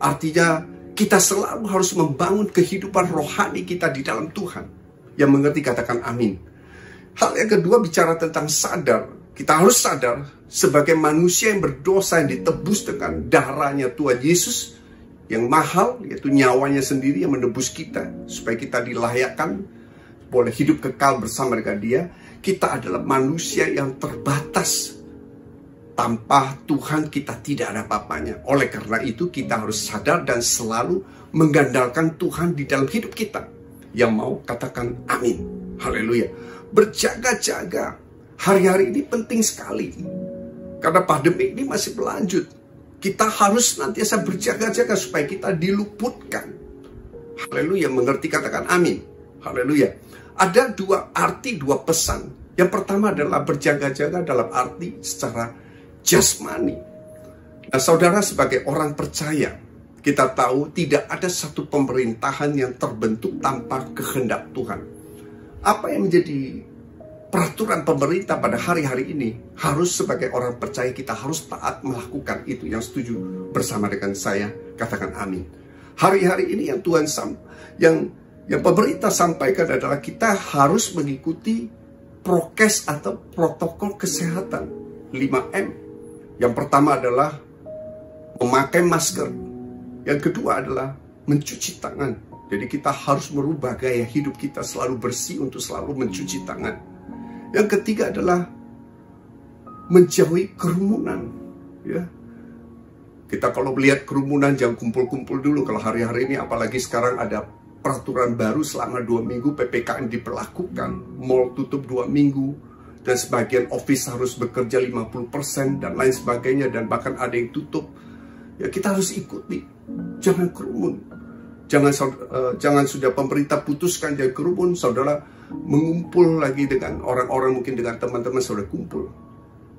Artinya kita selalu harus membangun kehidupan rohani kita di dalam Tuhan. Yang mengerti katakan amin. Hal yang kedua bicara tentang sadar. Kita harus sadar sebagai manusia yang berdosa, yang ditebus dengan darahnya Tuhan Yesus yang mahal, yaitu nyawanya sendiri yang menebus kita supaya kita dilayakkan boleh hidup kekal bersama dengan Dia. Kita adalah manusia yang terbatas. Tanpa Tuhan kita tidak ada apa-apanya. Oleh karena itu kita harus sadar dan selalu mengandalkan Tuhan di dalam hidup kita. Yang mau katakan amin. Haleluya. Berjaga-jaga. Hari-hari ini penting sekali. Karena pandemi ini masih berlanjut. Kita harus nantiasa berjaga-jaga supaya kita diluputkan. Haleluya, mengerti katakan amin. Haleluya. Ada dua arti, dua pesan. Yang pertama adalah berjaga-jaga dalam arti secara jasmani. Nah, saudara, sebagai orang percaya, kita tahu tidak ada satu pemerintahan yang terbentuk tanpa kehendak Tuhan. Apa yang menjadi peraturan pemerintah pada hari-hari ini, harus sebagai orang percaya kita harus taat melakukan itu. Yang setuju bersama dengan saya, katakan amin. Hari-hari ini yang Tuhan yang pemerintah sampaikan adalah kita harus mengikuti prokes atau protokol kesehatan 5M. Yang pertama adalah memakai masker. Yang kedua adalah mencuci tangan. Jadi kita harus merubah gaya hidup kita selalu bersih untuk selalu mencuci tangan. Yang ketiga adalah menjauhi kerumunan. Ya, kita kalau melihat kerumunan jangan kumpul-kumpul dulu. Kalau hari-hari ini apalagi sekarang ada peraturan baru selama 2 minggu PPKM diberlakukan. Mall tutup 2 minggu. Dan sebagian office harus bekerja 50% dan lain sebagainya. Dan bahkan ada yang tutup. Ya, kita harus ikuti. Jangan kerumun. Jangan sudah pemerintah putuskan jangan kerumun, saudara mengumpul lagi dengan orang-orang, mungkin dengan teman-teman saudara kumpul.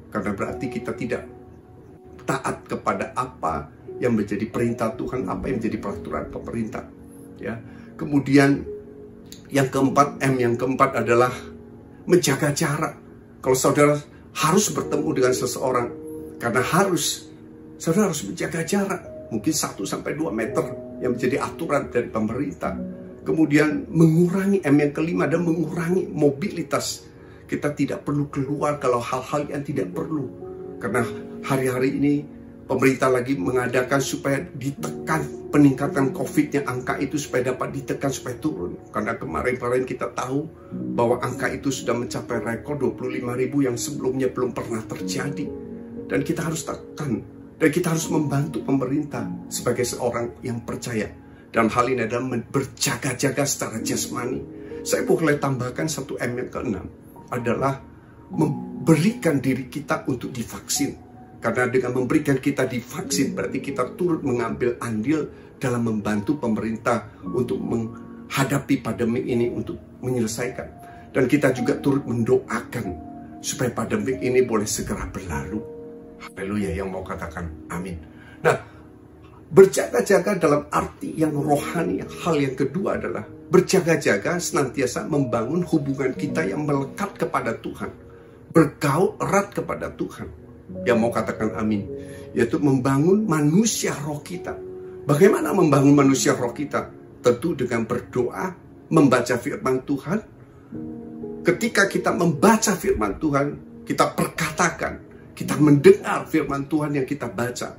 Karena berarti kita tidak taat kepada apa yang menjadi perintah Tuhan, apa yang menjadi peraturan pemerintah. Ya. Kemudian yang keempat, yang keempat adalah menjaga jarak. Kalau saudara harus bertemu dengan seseorang, karena saudara harus menjaga jarak. Mungkin 1-2 meter yang menjadi aturan dari pemerintah. Kemudian mengurangi, yang kelima, dan mengurangi mobilitas. Kita tidak perlu keluar kalau hal-hal yang tidak perlu. Karena hari-hari ini pemerintah lagi mengadakan supaya ditekan peningkatan COVID-nya, angka itu supaya dapat ditekan, supaya turun. Karena kemarin-kemarin kita tahu bahwa angka itu sudah mencapai rekor 25.000 yang sebelumnya belum pernah terjadi. Dan kita harus tekan. Dan kita harus membantu pemerintah sebagai seorang yang percaya. Dalam hal ini adalah berjaga-jaga secara jasmani. Saya boleh tambahkan 1M yang ke-6 adalah memberikan diri kita untuk divaksin. Karena dengan memberikan kita divaksin berarti kita turut mengambil andil dalam membantu pemerintah untuk menghadapi pandemi ini, untuk menyelesaikan. Dan kita juga turut mendoakan supaya pandemi ini boleh segera berlalu. Haleluya, yang mau katakan amin. Nah, berjaga-jaga dalam arti yang rohani. Hal yang kedua adalah berjaga-jaga senantiasa membangun hubungan kita yang melekat kepada Tuhan. Bergaul erat kepada Tuhan. Yang mau katakan amin. Yaitu membangun manusia roh kita. Bagaimana membangun manusia roh kita? Tentu dengan berdoa, membaca firman Tuhan. Ketika kita membaca firman Tuhan, kita perkatakan, kita mendengar firman Tuhan yang kita baca.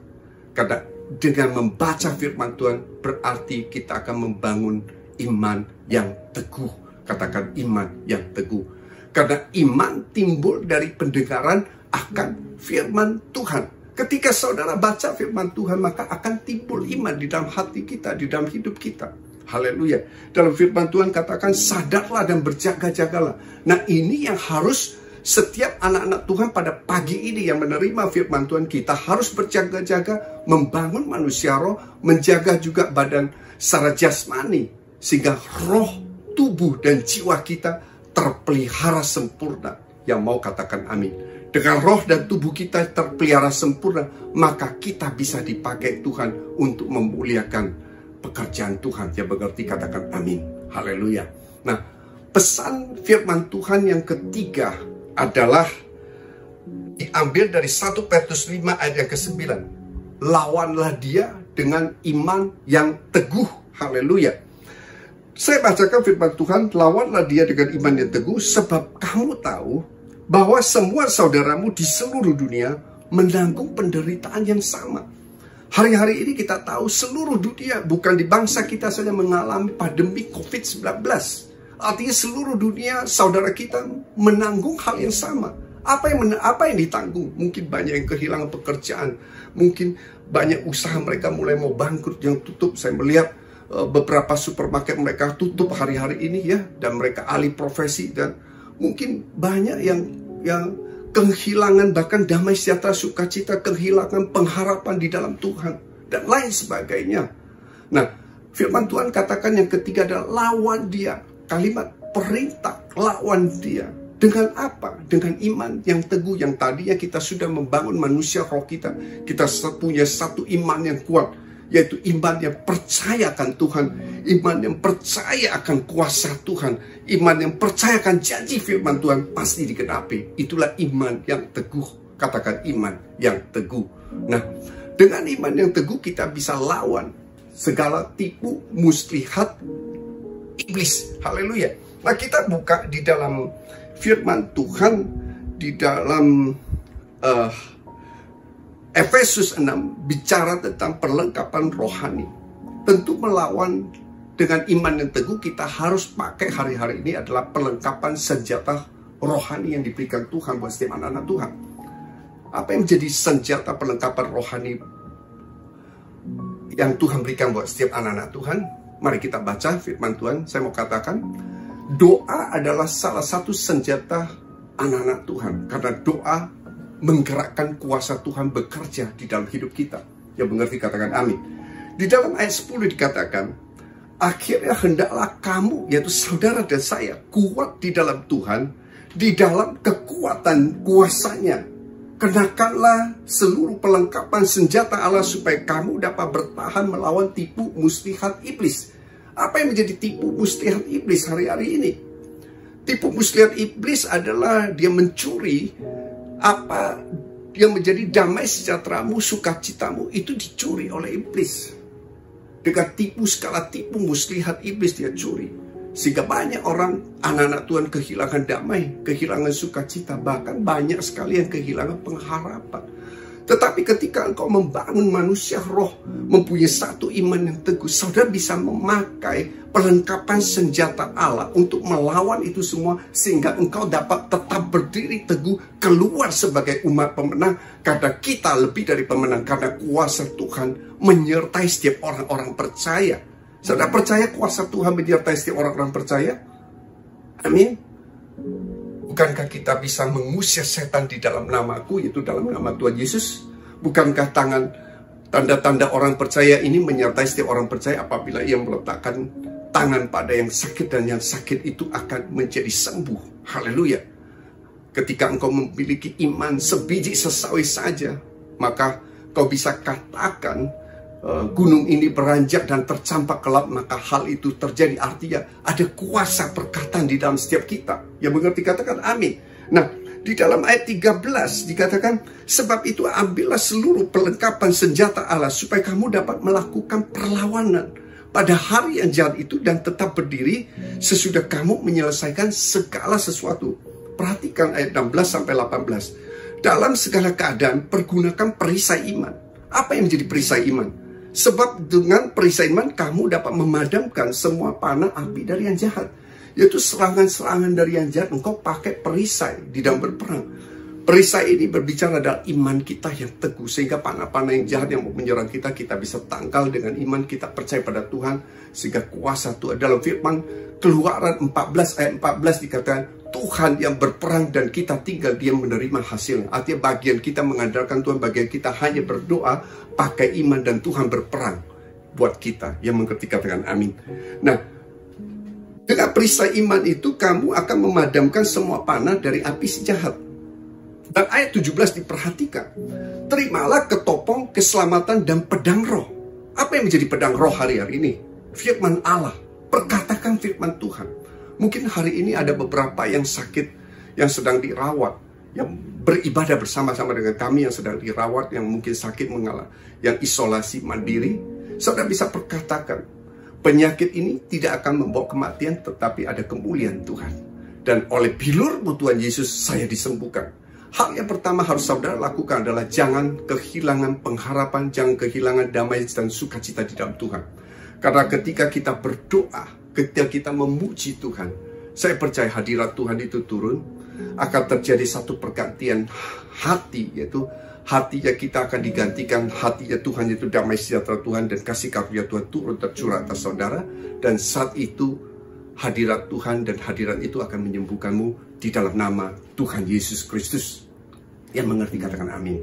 Karena dengan membaca firman Tuhan berarti kita akan membangun iman yang teguh. Katakan iman yang teguh. Karena iman timbul dari pendengaran akan firman Tuhan. Ketika saudara baca firman Tuhan, maka akan timbul iman di dalam hati kita, di dalam hidup kita. Haleluya. Dalam firman Tuhan katakan sadarlah dan berjaga-jagalah. Nah, ini yang harus setiap anak-anak Tuhan pada pagi ini yang menerima firman Tuhan, kita harus berjaga-jaga, membangun manusia roh, menjaga juga badan secara jasmani, sehingga roh, tubuh, dan jiwa kita terpelihara sempurna. Yang mau katakan amin. Dengan roh dan tubuh kita terpelihara sempurna, maka kita bisa dipakai Tuhan untuk memuliakan pekerjaan Tuhan. Yang mengerti katakan amin. Haleluya. Nah, pesan firman Tuhan yang ketiga adalah diambil dari 1 Petrus 5 ayat yang ke-9. Lawanlah dia dengan iman yang teguh. Haleluya. Saya bacakan firman Tuhan, lawanlah dia dengan iman yang teguh, sebab kamu tahu bahwa semua saudaramu di seluruh dunia menanggung penderitaan yang sama. Hari-hari ini kita tahu seluruh dunia, bukan di bangsa kita saja, mengalami pandemi COVID-19. Artinya seluruh dunia saudara kita menanggung hal yang sama. Apa yang ditanggung? Mungkin banyak yang kehilangan pekerjaan. Mungkin banyak usaha mereka mulai mau bangkrut, yang tutup. Saya melihat beberapa supermarket mereka tutup hari-hari ini ya. Dan mereka alih profesi. Dan mungkin banyak yang kehilangan bahkan damai sejahtera, sukacita, kehilangan pengharapan di dalam Tuhan. Dan lain sebagainya. Nah, firman Tuhan katakan yang ketiga adalah lawan dia. Kalimat perintah, lawan dia. Dengan apa? Dengan iman yang teguh yang tadinya kita sudah membangun manusia roh kita. Kita punya satu iman yang kuat, yaitu iman yang percaya akan Tuhan, iman yang percaya akan kuasa Tuhan, iman yang percaya akan janji firman Tuhan pasti digenapi. Itulah iman yang teguh. Katakan iman yang teguh. Nah, dengan iman yang teguh kita bisa lawan segala tipu muslihat iblis. Haleluya. Nah, kita buka di dalam firman Tuhan di dalam Efesus 6 bicara tentang perlengkapan rohani. Tentu melawan dengan iman yang teguh kita harus pakai hari-hari ini adalah perlengkapan senjata rohani yang diberikan Tuhan buat setiap anak-anak Tuhan. Apa yang menjadi senjata perlengkapan rohani yang Tuhan berikan buat setiap anak-anak Tuhan? Mari kita baca firman Tuhan. Saya mau katakan, doa adalah salah satu senjata anak-anak Tuhan. Karena doa menggerakkan kuasa Tuhan bekerja di dalam hidup kita. Yang mengerti katakan amin. Di dalam ayat 10 dikatakan, akhirnya hendaklah kamu, yaitu saudara dan saya, kuat di dalam Tuhan, di dalam kekuatan kuasanya. Kenakanlah seluruh perlengkapan senjata Allah supaya kamu dapat bertahan melawan tipu muslihat iblis. Apa yang menjadi tipu muslihat iblis hari-hari ini? Tipu muslihat iblis adalah dia mencuri apa yang menjadi damai sejahteramu, sukacitamu, itu dicuri oleh iblis. Dengan tipu skala tipu muslihat iblis dia curi. Sehingga banyak orang, anak-anak Tuhan kehilangan damai, kehilangan sukacita, bahkan banyak sekali yang kehilangan pengharapan. Tetapi ketika engkau membangun manusia roh, mempunyai satu iman yang teguh, saudara bisa memakai perlengkapan senjata Allah untuk melawan itu semua, sehingga engkau dapat tetap berdiri teguh, keluar sebagai umat pemenang, karena kita lebih dari pemenang, karena kuasa Tuhan menyertai setiap orang-orang percaya. Saudara percaya kuasa Tuhan menyertai setiap orang-orang percaya? Amin. Bukankah kita bisa mengusir setan di dalam namaku, yaitu dalam nama Tuhan Yesus? Bukankah tanda-tanda orang percaya ini menyertai setiap orang percaya apabila ia meletakkan tangan pada yang sakit dan yang sakit itu akan menjadi sembuh? Haleluya. Ketika engkau memiliki iman sebiji sesawi saja, maka kau bisa katakan gunung ini beranjak dan tercampak ke laut, maka hal itu terjadi. Artinya ada kuasa perkataan di dalam setiap kita. Yang mengerti katakan amin. Nah, di dalam ayat 13 dikatakan, sebab itu ambillah seluruh perlengkapan senjata Allah supaya kamu dapat melakukan perlawanan pada hari yang jahat itu dan tetap berdiri sesudah kamu menyelesaikan segala sesuatu. Perhatikan ayat 16 sampai 18. Dalam segala keadaan pergunakan perisai iman. Apa yang menjadi perisai iman? Sebab dengan perisai iman kamu dapat memadamkan semua panah api dari yang jahat. Yaitu serangan-serangan dari yang jahat engkau pakai perisai di dalam berperang. Perisai ini berbicara adalah iman kita yang teguh. Sehingga panah-panah yang jahat yang mau menyerang kita, kita bisa tangkal dengan iman kita percaya pada Tuhan. Sehingga kuasa Tuhan. Dalam firman Keluaran 14 ayat 14 dikatakan, Tuhan yang berperang dan kita tinggal dia menerima hasilnya. Artinya bagian kita mengandalkan Tuhan, bagian kita hanya berdoa, pakai iman dan Tuhan berperang buat kita. Yang mengerti katakan amin. Nah, dengan perisai iman itu kamu akan memadamkan semua panah dari api si jahat. Dan ayat 17 diperhatikan. Terimalah ketopong keselamatan dan pedang roh. Apa yang menjadi pedang roh hari-hari ini? Firman Allah. Perkatakan firman Tuhan. Mungkin hari ini ada beberapa yang sakit, yang sedang dirawat, yang beribadah bersama-sama dengan kami yang sedang dirawat, yang mungkin sakit mengalami, yang isolasi mandiri. Saudara bisa perkatakan, penyakit ini tidak akan membawa kematian, tetapi ada kemuliaan Tuhan. Dan oleh bilur-Mu Tuhan Yesus, saya disembuhkan. Hal yang pertama harus saudara lakukan adalah jangan kehilangan pengharapan, jangan kehilangan damai dan sukacita di dalam Tuhan. Karena ketika kita berdoa, ketika kita memuji Tuhan, saya percaya hadirat Tuhan itu turun, akan terjadi satu pergantian hati, yaitu hatinya kita akan digantikan, hatinya Tuhan itu damai sejahtera Tuhan dan kasih karunia Tuhan turun tercurah atas saudara, dan saat itu hadirat Tuhan dan hadirat itu akan menyembuhkanmu di dalam nama Tuhan Yesus Kristus. Yang mengerti katakan amin.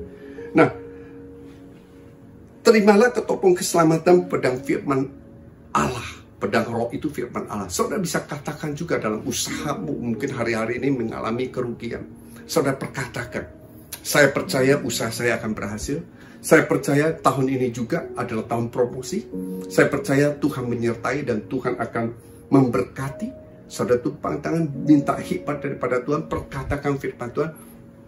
Nah, terimalah ketopong keselamatan pedang firman Allah. Pedang roh itu firman Allah. Saudara bisa katakan juga dalam usahamu, mungkin hari-hari ini mengalami kerugian. Saudara perkatakan, saya percaya usaha saya akan berhasil. Saya percaya tahun ini juga adalah tahun promosi. Saya percaya Tuhan menyertai dan Tuhan akan memberkati. Saudara tumpang tangan, minta hikmat daripada Tuhan, perkatakan firman Tuhan,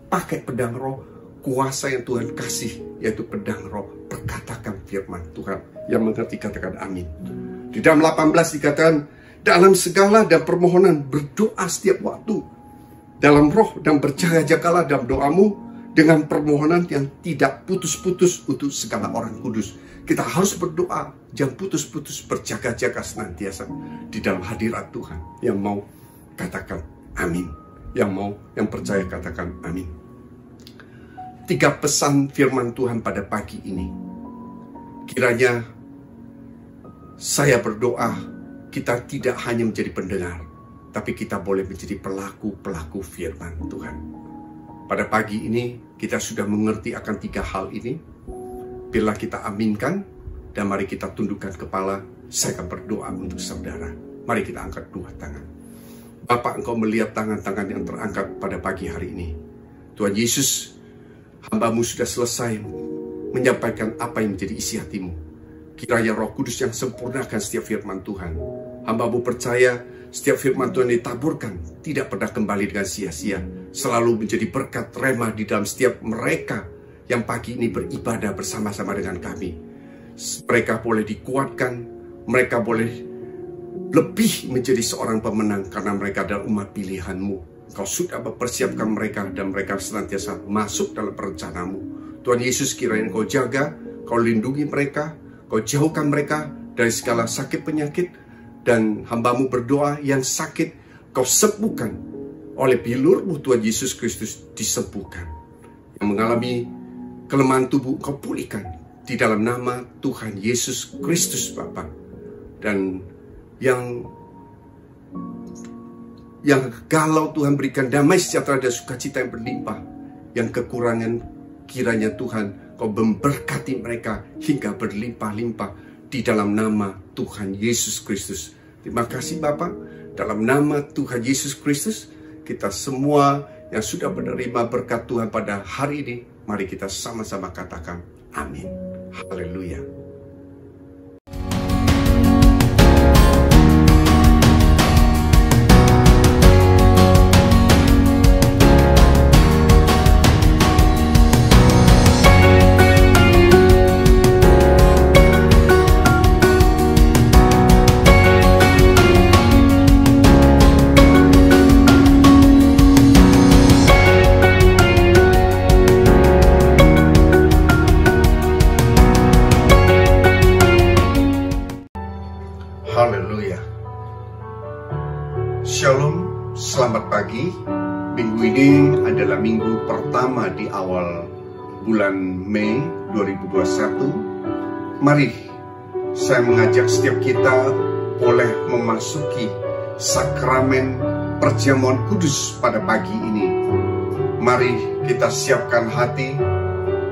pakai pedang roh, kuasa yang Tuhan kasih, yaitu pedang roh. Perkatakan firman Tuhan, yang mengerti katakan amin. Di dalam 18 dikatakan, dalam segala dan permohonan berdoa setiap waktu, dalam roh dan berjaga-jagalah dalam doamu, dengan permohonan yang tidak putus-putus untuk segala orang kudus. Kita harus berdoa, jangan putus-putus, berjaga-jaga senantiasa di dalam hadirat Tuhan. Yang mau katakan amin, yang percaya katakan amin. 3 pesan firman Tuhan pada pagi ini. Kiranya saya berdoa, kita tidak hanya menjadi pendengar, tapi kita boleh menjadi pelaku-pelaku firman Tuhan. Pada pagi ini kita sudah mengerti akan 3 hal ini. Bila kita aminkan, dan mari kita tundukkan kepala, saya akan berdoa untuk saudara. Mari kita angkat 2 tangan. Bapa, Engkau melihat tangan-tangan yang terangkat pada pagi hari ini. Tuhan Yesus, hamba-Mu sudah selesai menyampaikan apa yang menjadi isi hati-Mu. Kiranya Roh Kudus yang sempurnakan setiap firman Tuhan. Hamba-Mu percaya setiap firman Tuhan ditaburkan tidak pernah kembali dengan sia-sia. Selalu menjadi berkat remah di dalam setiap mereka yang pagi ini beribadah bersama-sama dengan kami. Mereka boleh dikuatkan, mereka boleh lebih menjadi seorang pemenang karena mereka adalah umat pilihan-Mu. Kau sudah mempersiapkan mereka dan mereka senantiasa masuk dalam rencana-Mu. Tuhan Yesus, kiranya Kau jaga, Kau lindungi mereka, Kau jauhkan mereka dari segala sakit penyakit, dan hamba-Mu berdoa yang sakit Kau sembuhkan oleh bilur-Mu Tuhan Yesus Kristus, disembuhkan. Yang mengalami kelemahan tubuh Kau pulihkan di dalam nama Tuhan Yesus Kristus Bapa. Dan yang galau Tuhan berikan damai sejahtera dan sukacita yang berlimpah. Yang kekurangan kiranya Tuhan Kau memberkati mereka hingga berlimpah-limpah di dalam nama Tuhan Yesus Kristus. Terima kasih Bapa. Dalam nama Tuhan Yesus Kristus, kita semua yang sudah menerima berkat Tuhan pada hari ini, mari kita sama-sama katakan amin. Haleluya. Haleluya. Shalom, selamat pagi. Minggu ini adalah minggu pertama di awal bulan Mei 2021. Mari saya mengajak setiap kita boleh memasuki sakramen perjamuan kudus pada pagi ini. Mari kita siapkan hati,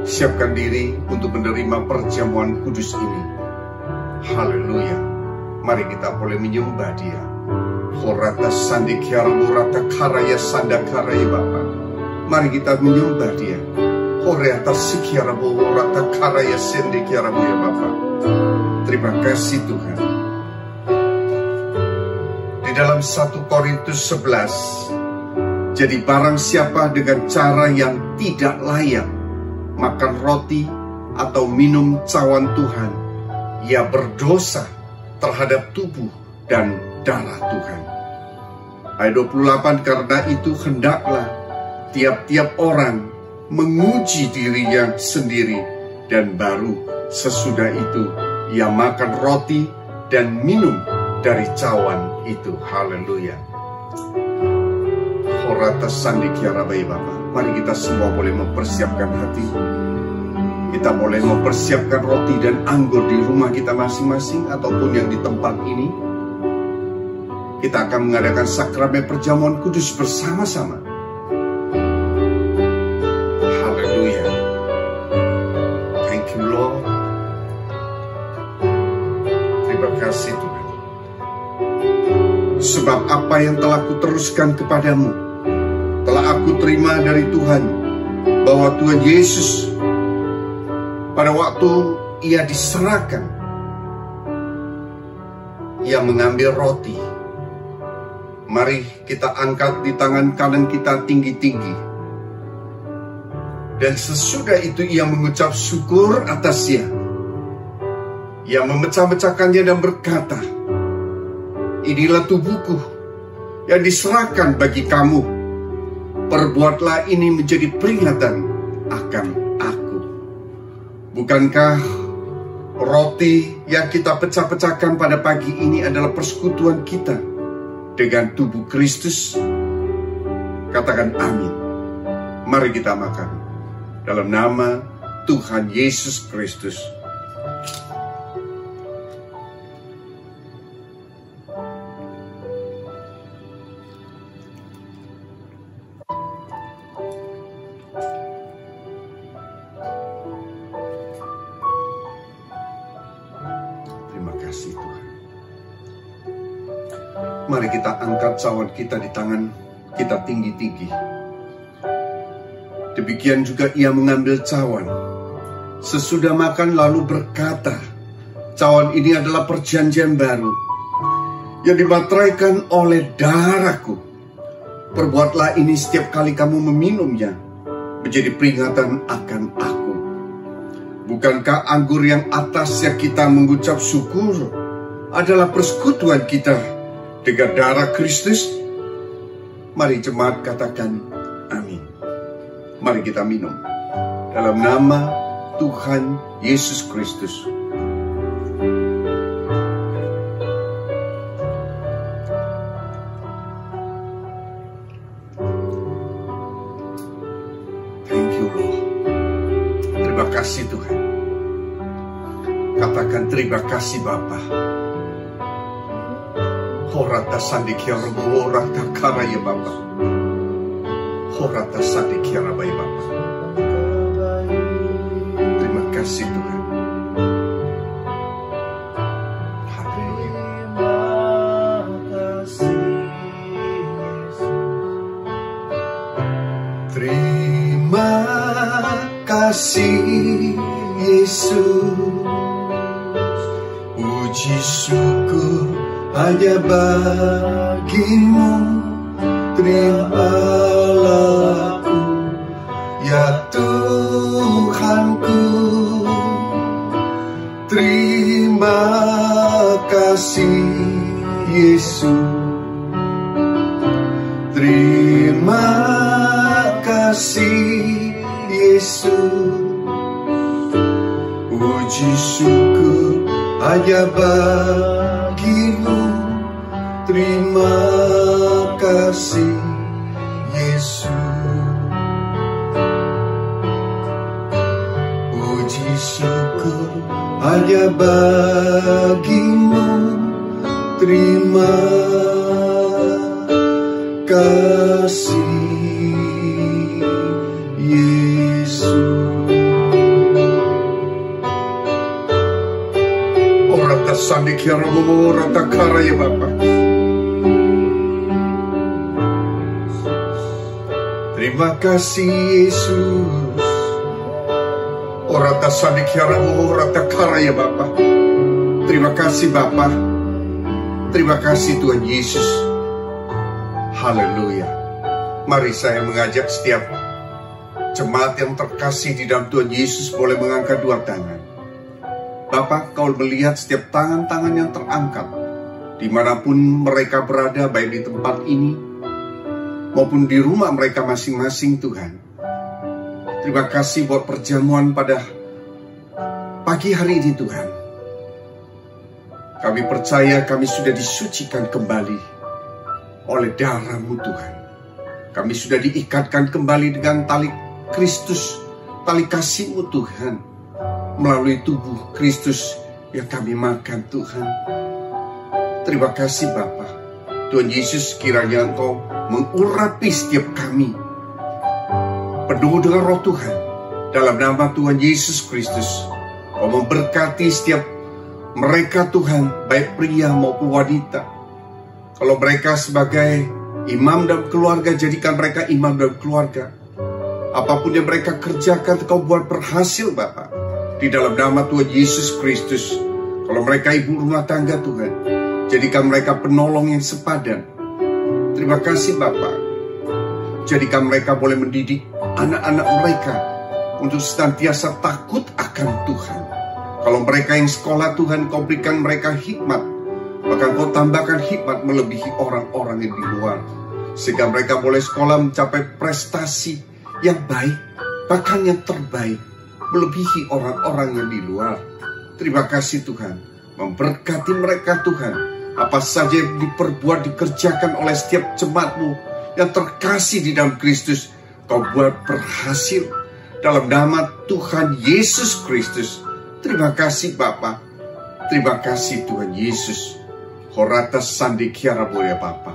siapkan diri untuk menerima perjamuan kudus ini. Haleluya. Mari kita boleh menyembah Dia. Horata sandikyara murata karaya sandakaraya Bapa. Mari kita menyembah Dia. Horata sikyara murata karaya sandikyara ya Bapa. Terima kasih Tuhan. Di dalam 1 Korintus 11, jadi barang siapa dengan cara yang tidak layak makan roti atau minum cawan Tuhan, ia berdosa terhadap tubuh dan darah Tuhan. Ayat 28, karena itu hendaklah tiap-tiap orang menguji dirinya sendiri, dan baru sesudah itu ia makan roti dan minum dari cawan itu. Haleluya. Horata sandikyara bayi Bapa. Mari kita semua boleh mempersiapkan hati. Kita boleh mempersiapkan roti dan anggur di rumah kita masing-masing ataupun yang di tempat ini. Kita akan mengadakan sakramen perjamuan kudus bersama-sama. Haleluya. Thank you Lord. Terima kasih Tuhan. Sebab apa yang telah kuteruskan kepadamu, telah aku terima dari Tuhan, bahwa Tuhan Yesus pada waktu ia diserahkan, ia mengambil roti. Mari kita angkat di tangan kanan kita tinggi-tinggi. Dan sesudah itu ia mengucap syukur atasnya. Ia memecah-mecahkannya dan berkata, inilah tubuhku yang diserahkan bagi kamu. Perbuatlah ini menjadi peringatan akan aku. Bukankah roti yang kita pecah-pecahkan pada pagi ini adalah persekutuan kita dengan tubuh Kristus? Katakan amin. Mari kita makan dalam nama Tuhan Yesus Kristus. Terima kasih Tuhan. Mari kita angkat cawan kita di tangan kita tinggi-tinggi. Demikian juga ia mengambil cawan. Sesudah makan lalu berkata, cawan ini adalah perjanjian baru yang dimateraikan oleh darahku. Perbuatlah ini setiap kali kamu meminumnya, menjadi peringatan akan aku. Bukankah anggur yang atas yang kita mengucap syukur adalah persekutuan kita dengan darah Kristus? Mari jemaat katakan amin. Mari kita minum dalam nama Tuhan Yesus Kristus. Thank you Lord. Terima kasih Tuhan. Katakan terima kasih Bapa. Horata sandikia robo horata karaya Bapa. Horata sandikia rabai Bapa. Terima kasih Tuhan. Terima kasih Yesus. Puji syukur hanya bagimu. Terimalah aku ya Tuhanku. Terima kasih Yesus. Terima kasih Yesus. Puji syukur hanya bagimu. Terima kasih Yesus. Puji syukur hanya bagimu. Terima kasih Yesus. Orata sandikia romo orata karaya Bapa. Terima kasih Yesus. Orata sandikia romo orata karaya Bapa. Terima kasih Bapa. Terima kasih Tuhan Yesus. Haleluya. Mari saya mengajak setiap jemaat yang terkasih di dalam Tuhan Yesus boleh mengangkat dua tangan. Bapa, kau melihat setiap tangan-tangan yang terangkat dimanapun mereka berada, baik di tempat ini maupun di rumah mereka masing-masing Tuhan. Terima kasih buat perjamuan pada pagi hari ini Tuhan. Kami percaya kami sudah disucikan kembali oleh darah-Mu Tuhan. Kami sudah diikatkan kembali dengan tali Kristus, tali kasih-Mu Tuhan, melalui tubuh Kristus yang kami makan Tuhan. Terima kasih Bapa. Tuhan Yesus, kiranya Engkau mengurapi setiap kami penuh dengan roh Tuhan. Dalam nama Tuhan Yesus Kristus, Kau memberkati setiap mereka Tuhan, baik pria maupun wanita. Kalau mereka sebagai imam dalam keluarga, jadikan mereka imam dalam keluarga. Apapun yang mereka kerjakan, Kau buat berhasil Bapa. Di dalam nama Tuhan Yesus Kristus. Kalau mereka ibu rumah tangga Tuhan, jadikan mereka penolong yang sepadan. Terima kasih Bapa. Jadikan mereka boleh mendidik anak-anak mereka untuk senantiasa takut akan Tuhan. Kalau mereka yang sekolah Tuhan, Kau berikan mereka hikmat. Bahkan Kau tambahkan hikmat melebihi orang-orang yang di luar. Sehingga mereka boleh sekolah mencapai prestasi yang baik, bahkan yang terbaik, melebihi orang-orang yang di luar. Terima kasih Tuhan. Memberkati mereka Tuhan. Apa saja yang diperbuat, dikerjakan oleh setiap jemaat-Mu yang terkasih di dalam Kristus, Kau buat berhasil. Dalam nama Tuhan Yesus Kristus. Terima kasih Bapa. Terima kasih Tuhan Yesus. Horata sandi kiara boleh Bapa.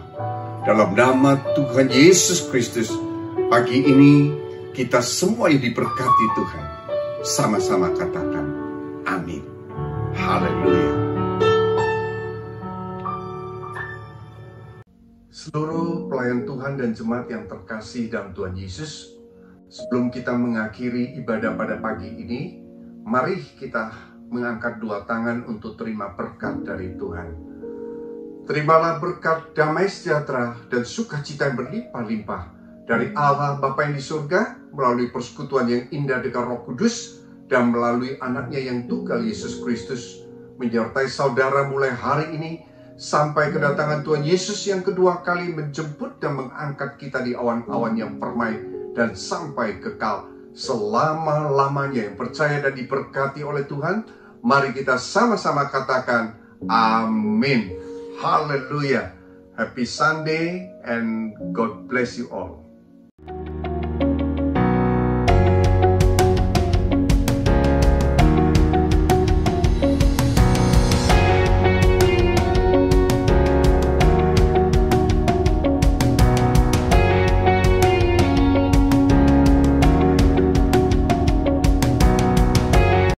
Dalam nama Tuhan Yesus Kristus, pagi ini kita semua yang diberkati Tuhan. Sama-sama katakan amin. Haleluya. Seluruh pelayan Tuhan dan jemaat yang terkasih dalam Tuhan Yesus, sebelum kita mengakhiri ibadah pada pagi ini, mari kita mengangkat dua tangan untuk terima berkat dari Tuhan. Terimalah berkat damai sejahtera dan sukacita yang berlimpah-limpah dari Allah Bapa yang di surga, melalui persekutuan yang indah dengan Roh Kudus, dan melalui anaknya yang tunggal Yesus Kristus, menyertai saudara mulai hari ini, sampai kedatangan Tuhan Yesus yang kedua kali menjemput dan mengangkat kita di awan-awan yang permai, dan sampai kekal selama-lamanya. Yang percaya dan diberkati oleh Tuhan, mari kita sama-sama katakan amin. Haleluya. Happy Sunday and God bless you all.